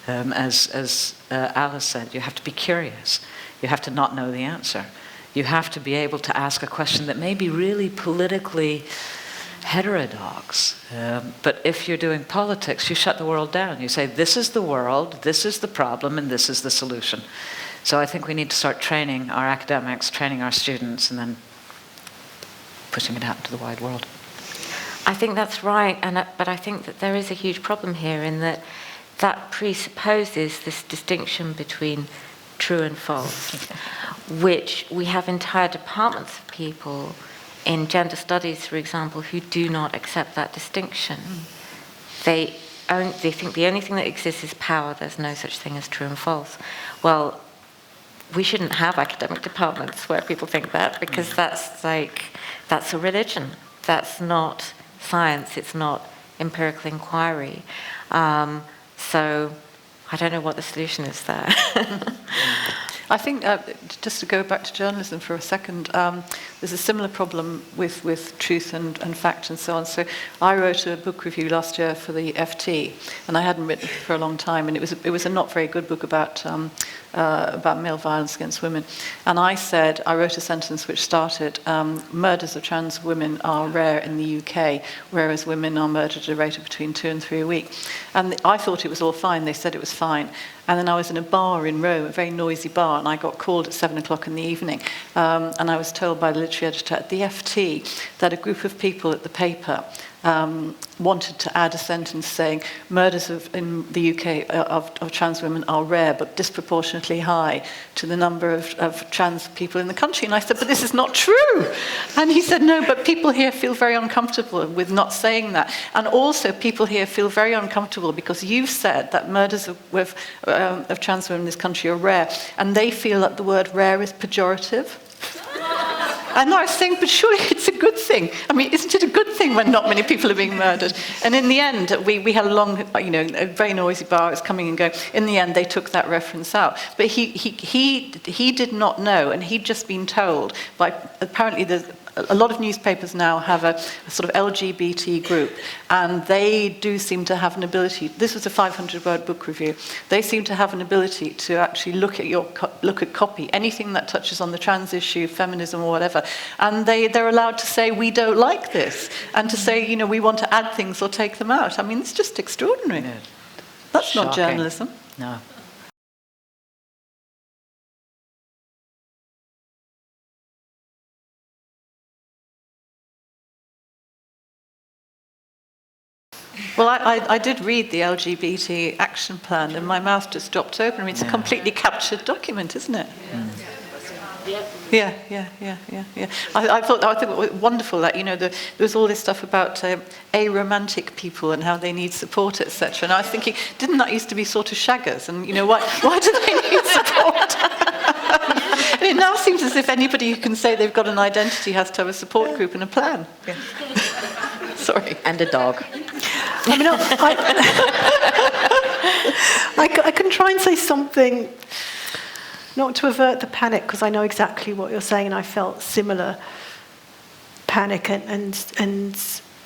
As Alice said, you have to be curious. You have to not know the answer. You have to be able to ask a question that may be really politically heterodox. But if you're doing politics, you shut the world down. You say, this is the world, this is the problem, and this is the solution. So I think we need to start training our academics, training our students, and then pushing it out into the wide world. I think that's right, but I think that there is a huge problem here in that presupposes this distinction between true and false, which we have entire departments of people in gender studies, for example, who do not accept that distinction. They think the only thing that exists is power. There's no such thing as true and false. Well, we shouldn't have academic departments where people think that, because that's a religion. That's not science. It's not empirical inquiry. So I don't know what the solution is there. I think, just to go back to journalism for a second, there's a similar problem with truth and fact and so on. So I wrote a book review last year for the FT, and I hadn't written for a long time, and it was a not very good book about male violence against women. And I wrote a sentence which started, murders of trans women are rare in the UK, whereas women are murdered at a rate of between 2 and 3 a week. And I thought it was all fine. They said it was fine. And then I was in a bar in Rome, a very noisy bar, and I got called at 7 o'clock in the evening. And I was told by the literary editor at the FT that a group of people at the paper wanted to add a sentence saying murders in the UK of trans women are rare but disproportionately high to the number of trans people in the country. And I said, but this is not true. And he said, no, but people here feel very uncomfortable with not saying that. And also people here feel very uncomfortable because you've said that murders of trans women in this country are rare, and they feel that the word rare is pejorative. And I was saying, but surely it's a good thing. I mean, isn't it a good thing when not many people are being murdered? And in the end, we had a long, a very noisy bar. It was coming and going. In the end, they took that reference out. But he did not know, and he'd just been told by, apparently a lot of newspapers now have a sort of LGBT group, and they do seem to have an ability. This was a 500-word book review. They seem to have an ability to actually look at copy, anything that touches on the trans issue, feminism, or whatever, and they're allowed to say we don't like this, and to say we want to add things or take them out. I mean, it's just extraordinary. Yeah. That's Shocking. not journalism. No. Well, I did read the LGBT action plan, and my mouth just dropped open. I mean, it's a completely captured document, isn't it? Yeah. I thought it was wonderful that there was all this stuff about aromantic people and how they need support, etc. And I was thinking, didn't that used to be sort of shaggers? And why do they need support? And it now seems as if anybody who can say they've got an identity has to have a support group and a plan. Yeah. Sorry. And a dog. I mean, I can try and say something, not to avert the panic, because I know exactly what you're saying, and I felt similar panic and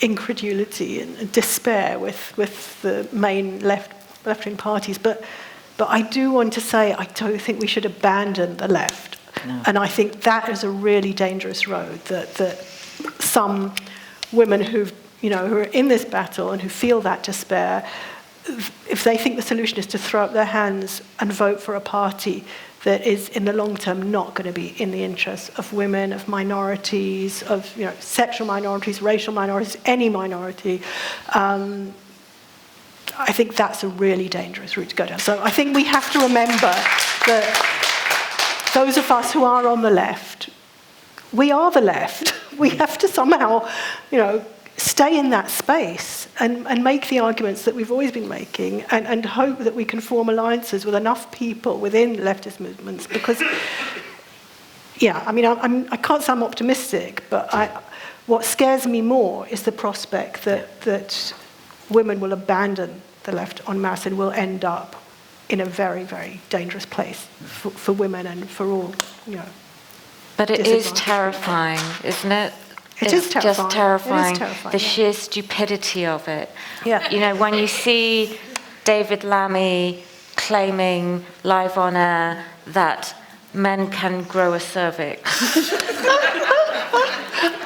incredulity and despair with the main left-wing parties. But I do want to say I don't think we should abandon the left. No. And I think that is a really dangerous road, that some women who are in this battle and who feel that despair, if they think the solution is to throw up their hands and vote for a party that is in the long term not going to be in the interests of women, of minorities, of sexual minorities, racial minorities, any minority, I think that's a really dangerous route to go down. So I think we have to remember that those of us who are on the left, we are the left. We have to somehow, stay in that space and make the arguments that we've always been making, and hope that we can form alliances with enough people within leftist movements. Because, I can't say I'm optimistic, but what scares me more is the prospect that women will abandon the left en masse and will end up in a very, very dangerous place for women and for all, But it is terrifying, isn't it? It's terrifying. Just terrifying. It is terrifying, the sheer stupidity of it. Yeah. When you see David Lammy claiming live on air that men can grow a cervix,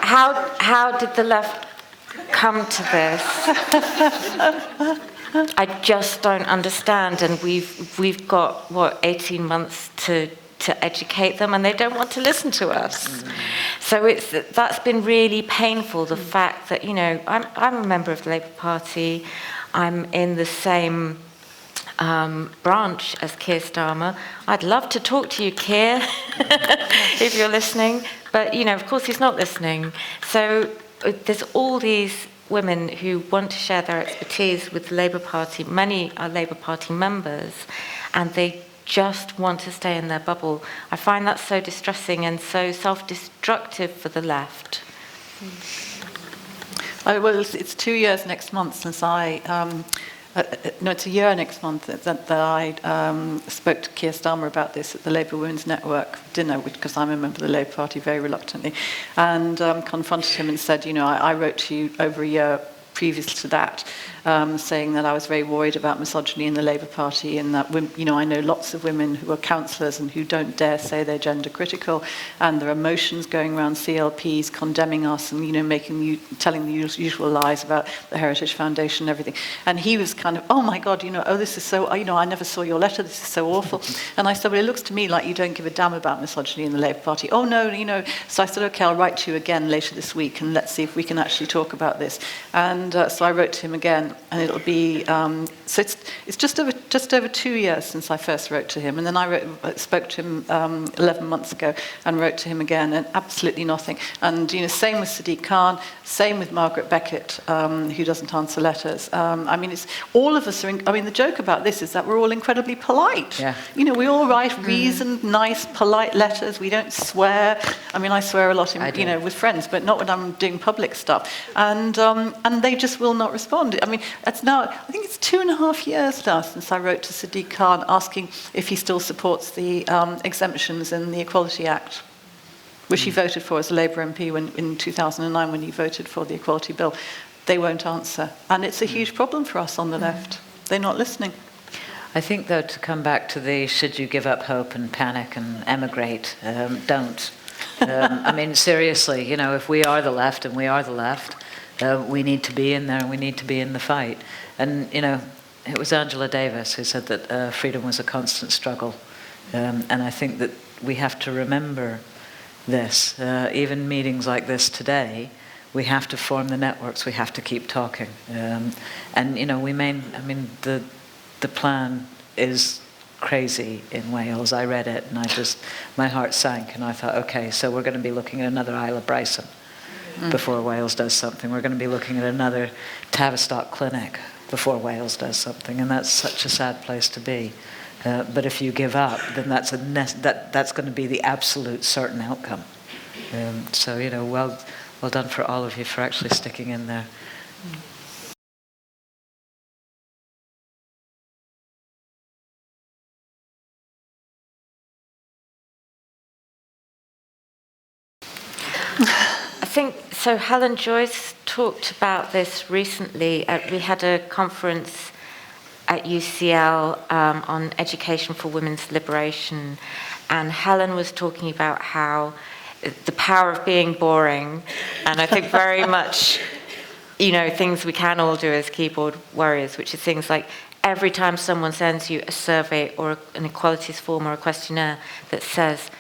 how did the left come to this. I just don't understand, and we've got 18 months to educate them, and they don't want to listen to us. So that's been really painful. The fact that I'm a member of the Labour Party, I'm in the same branch as Keir Starmer. I'd love to talk to you, Keir, if you're listening, but of course he's not listening. So there's all these women who want to share their expertise with the Labour Party. Many are Labour Party members, and they just want to stay in their bubble. I find that so distressing and so self-destructive for the left. Well, it's 2 years next month since it's a year next month that I spoke to Keir Starmer about this at the Labour Women's Network dinner, because I'm a member of the Labour Party very reluctantly, and confronted him and said, I wrote to you over a year previous to that, saying that I was very worried about misogyny in the Labour Party, and that I know lots of women who are councillors and who don't dare say they're gender critical, and there are motions going around CLPs condemning us and telling the usual lies about the Heritage Foundation and everything. And he was kind of, oh my God, this is so, I never saw your letter, this is so awful. And I said, well, it looks to me like you don't give a damn about misogyny in the Labour Party. Oh no, So I said, okay, I'll write to you again later this week, and let's see if we can actually talk about this. And so I wrote to him again, and it'll be so it's just over 2 years since I first wrote to him, and then I spoke to him 11 months ago and wrote to him again, and absolutely nothing. And same with Sadiq Khan, same with Margaret Beckett, who doesn't answer letters. It's all of us are. The joke about this is that we're all incredibly polite. Yeah. We all write reasoned, nice, polite letters. We don't swear. I swear a lot with friends, but not when I'm doing public stuff. And they just will not respond. I think it's 2.5 years now since I wrote to Sadiq Khan asking if he still supports the exemptions in the Equality Act, which he voted for as a Labour MP in 2009 when he voted for the Equality Bill. They won't answer. And it's a huge problem for us on the left. They're not listening. I think, though, to come back to the should you give up hope and panic and emigrate, don't. Seriously, if we are the left and we are the left, we need to be in there and we need to be in the fight. And, it was Angela Davis who said that freedom was a constant struggle. And I think that we have to remember this. Even meetings like this today, we have to form the networks, we have to keep talking. The plan is crazy in Wales. I read it and my heart sank, and I thought, okay, so we're going to be looking at another Isle of Bryson before Wales does something. We're going to be looking at another Tavistock clinic before Wales does something, and that's such a sad place to be. But if you give up, then that's going to be the absolute certain outcome. Well done for all of you for actually sticking in there. I think so. Helen Joyce talked about this recently. We had a conference at UCL on education for women's liberation, and Helen was talking about how the power of being boring, and I think very much, things we can all do as keyboard warriors, which is things like every time someone sends you a survey or an equalities form or a questionnaire that says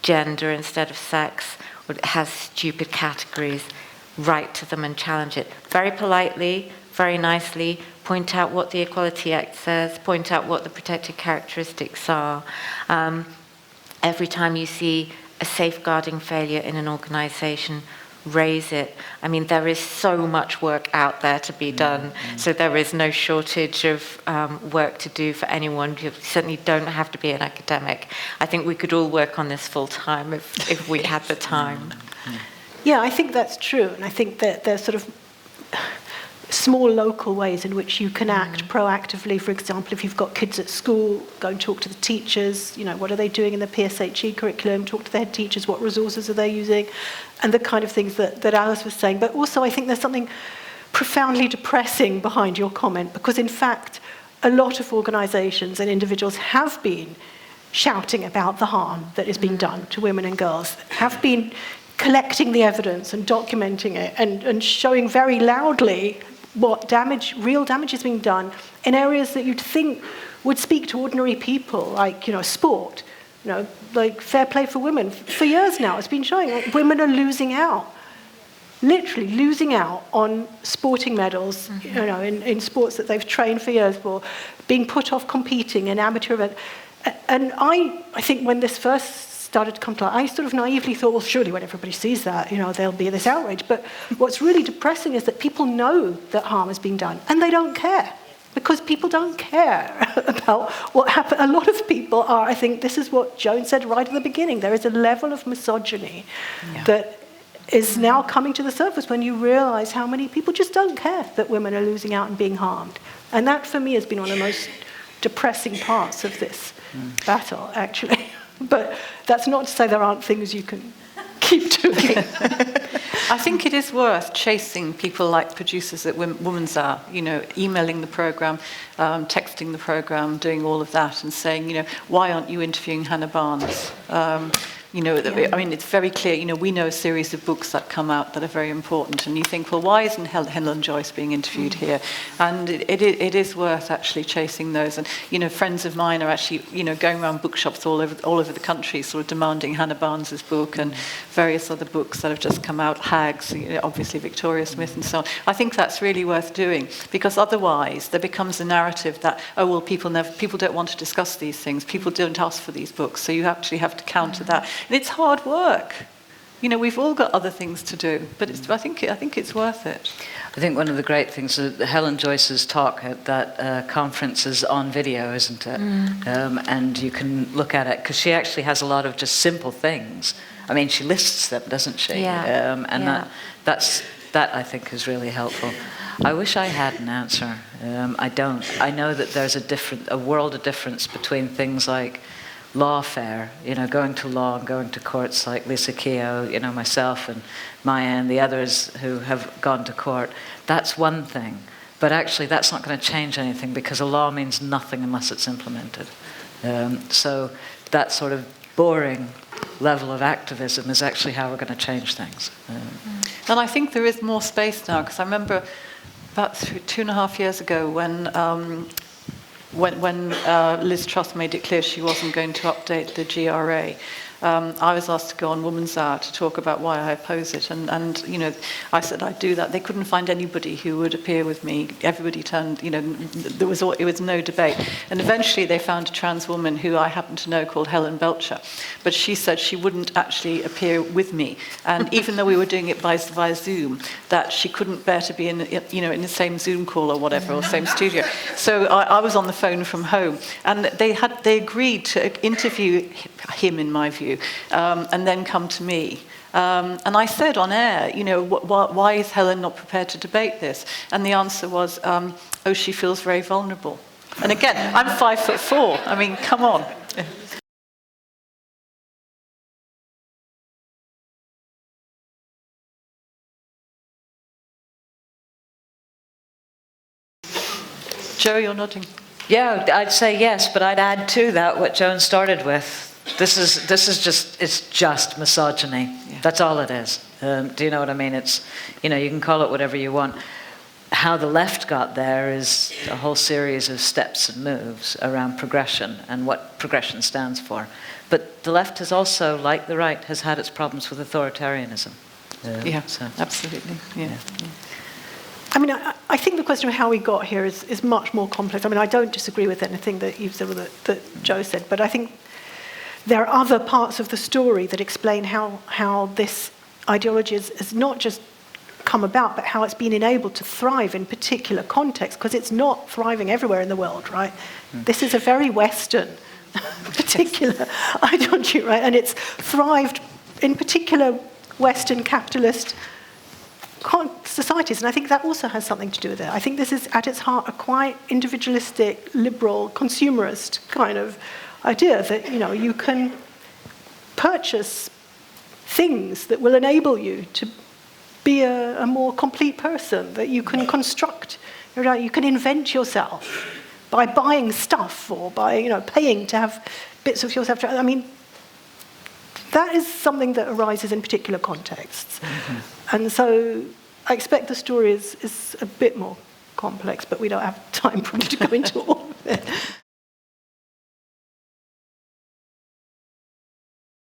gender instead of sex, or it has stupid categories, write to them and challenge it. Very politely, very nicely, point out what the Equality Act says, point out what the protected characteristics are. Every time you see a safeguarding failure in an organisation, raise it. There is so much work out there to be done, so there is no shortage of work to do for anyone. You certainly don't have to be an academic. I think we could all work on this full time if we had the time. Yeah, I think that's true, and I think that there's sort of small local ways in which you can act proactively. For example, if you've got kids at school, go and talk to the teachers, what are they doing in the PSHE curriculum, talk to their head teachers, what resources are they using, and the kind of things that Alice was saying. But also I think there's something profoundly depressing behind your comment, because in fact a lot of organisations and individuals have been shouting about the harm that is being done to women and girls, have been collecting the evidence and documenting it and showing very loudly what real damage is being done in areas that you'd think would speak to ordinary people, like, sport, like fair play for women. For years now, it's been showing like women are losing out, literally losing out on sporting medals, in sports that they've trained for years for, being put off competing in amateur events. And I think when this first started to come to light, I sort of naively thought, well, surely when everybody sees that, there'll be this outrage. But what's really depressing is that people know that harm is being done, and they don't care, because people don't care about what happened. A lot of people are, I think, this is what Joan said right at the beginning, there is a level of misogyny that is now coming to the surface when you realize how many people just don't care that women are losing out and being harmed. And that, for me, has been one of the most depressing parts of this battle, actually. But that's not to say there aren't things you can keep doing. I think it is worth chasing people like producers at Women's Hour, emailing the programme, texting the programme, doing all of that and saying, why aren't you interviewing Hannah Barnes? I mean, it's very clear, we know a series of books that come out that are very important, and you think, well, why isn't Helen Joyce being interviewed here? And it is worth actually chasing those. And, friends of mine are actually, going around bookshops all over the country, sort of demanding Hannah Barnes's book and various other books that have just come out, Hags, obviously Victoria Smith and so on. I think that's really worth doing, because otherwise there becomes a narrative that, people don't want to discuss these things, people don't ask for these books, so you actually have to counter that. And it's hard work. We've all got other things to do, but I think it's worth it. I think one of the great things is Helen Joyce's talk at that conference is on video, isn't it? And you can look at it, because she actually has a lot of just simple things. I mean, she lists them, doesn't she? Yeah. That I think is really helpful. I wish I had an answer. I don't. I know that there's a world of difference between things like lawfare, going to law and going to courts like Lisa Keogh, myself and Maya and the others who have gone to court. That's one thing. But actually that's not going to change anything, because a law means nothing unless it's implemented. So that sort of boring level of activism is actually how we're going to change things. And I think there is more space now, because I remember about 2.5 years ago when Liz Truss made it clear she wasn't going to update the GRA, I was asked to go on Women's Hour to talk about why I oppose it. And I said I'd do that. They couldn't find anybody who would appear with me. Everybody turned, it was no debate. And eventually they found a trans woman who I happen to know called Helen Belcher. But she said she wouldn't actually appear with me. And even though we were doing it via Zoom, that she couldn't bear to be in the same Zoom call or whatever, or same studio. So I was on the phone from home. And they agreed to interview him, in my view, and then come to me. And I said on air, why is Helen not prepared to debate this? And the answer was, she feels very vulnerable. And again, I'm 5'4". I mean, come on. Joe, you're nodding. Yeah, I'd say yes, but I'd add to that what Joan started with. This is just misogyny. Yeah. That's all it is. Do you know what I mean? It's, you can call it whatever you want. How the left got there is a whole series of steps and moves around progression and what progression stands for. But the left has also, like the right, has had its problems with authoritarianism. Absolutely. Yeah. I mean, I think the question of how we got here is much more complex. I mean, I don't disagree with anything that you've said or that Joe said, but I think there are other parts of the story that explain how this ideology has not just come about, but how it's been enabled to thrive in particular contexts, because it's not thriving everywhere in the world, right? This is a very Western particular ideology, right? And it's thrived in particular Western capitalist societies, and I think that also has something to do with it. I think this is at its heart a quite individualistic, liberal, consumerist kind of idea that you can purchase things that will enable you to be a more complete person, that you can construct, you can invent yourself by buying stuff or by paying to have bits of yourself. I mean, that is something that arises in particular contexts. And so I expect the story is a bit more complex, but we don't have time probably to go into all of it.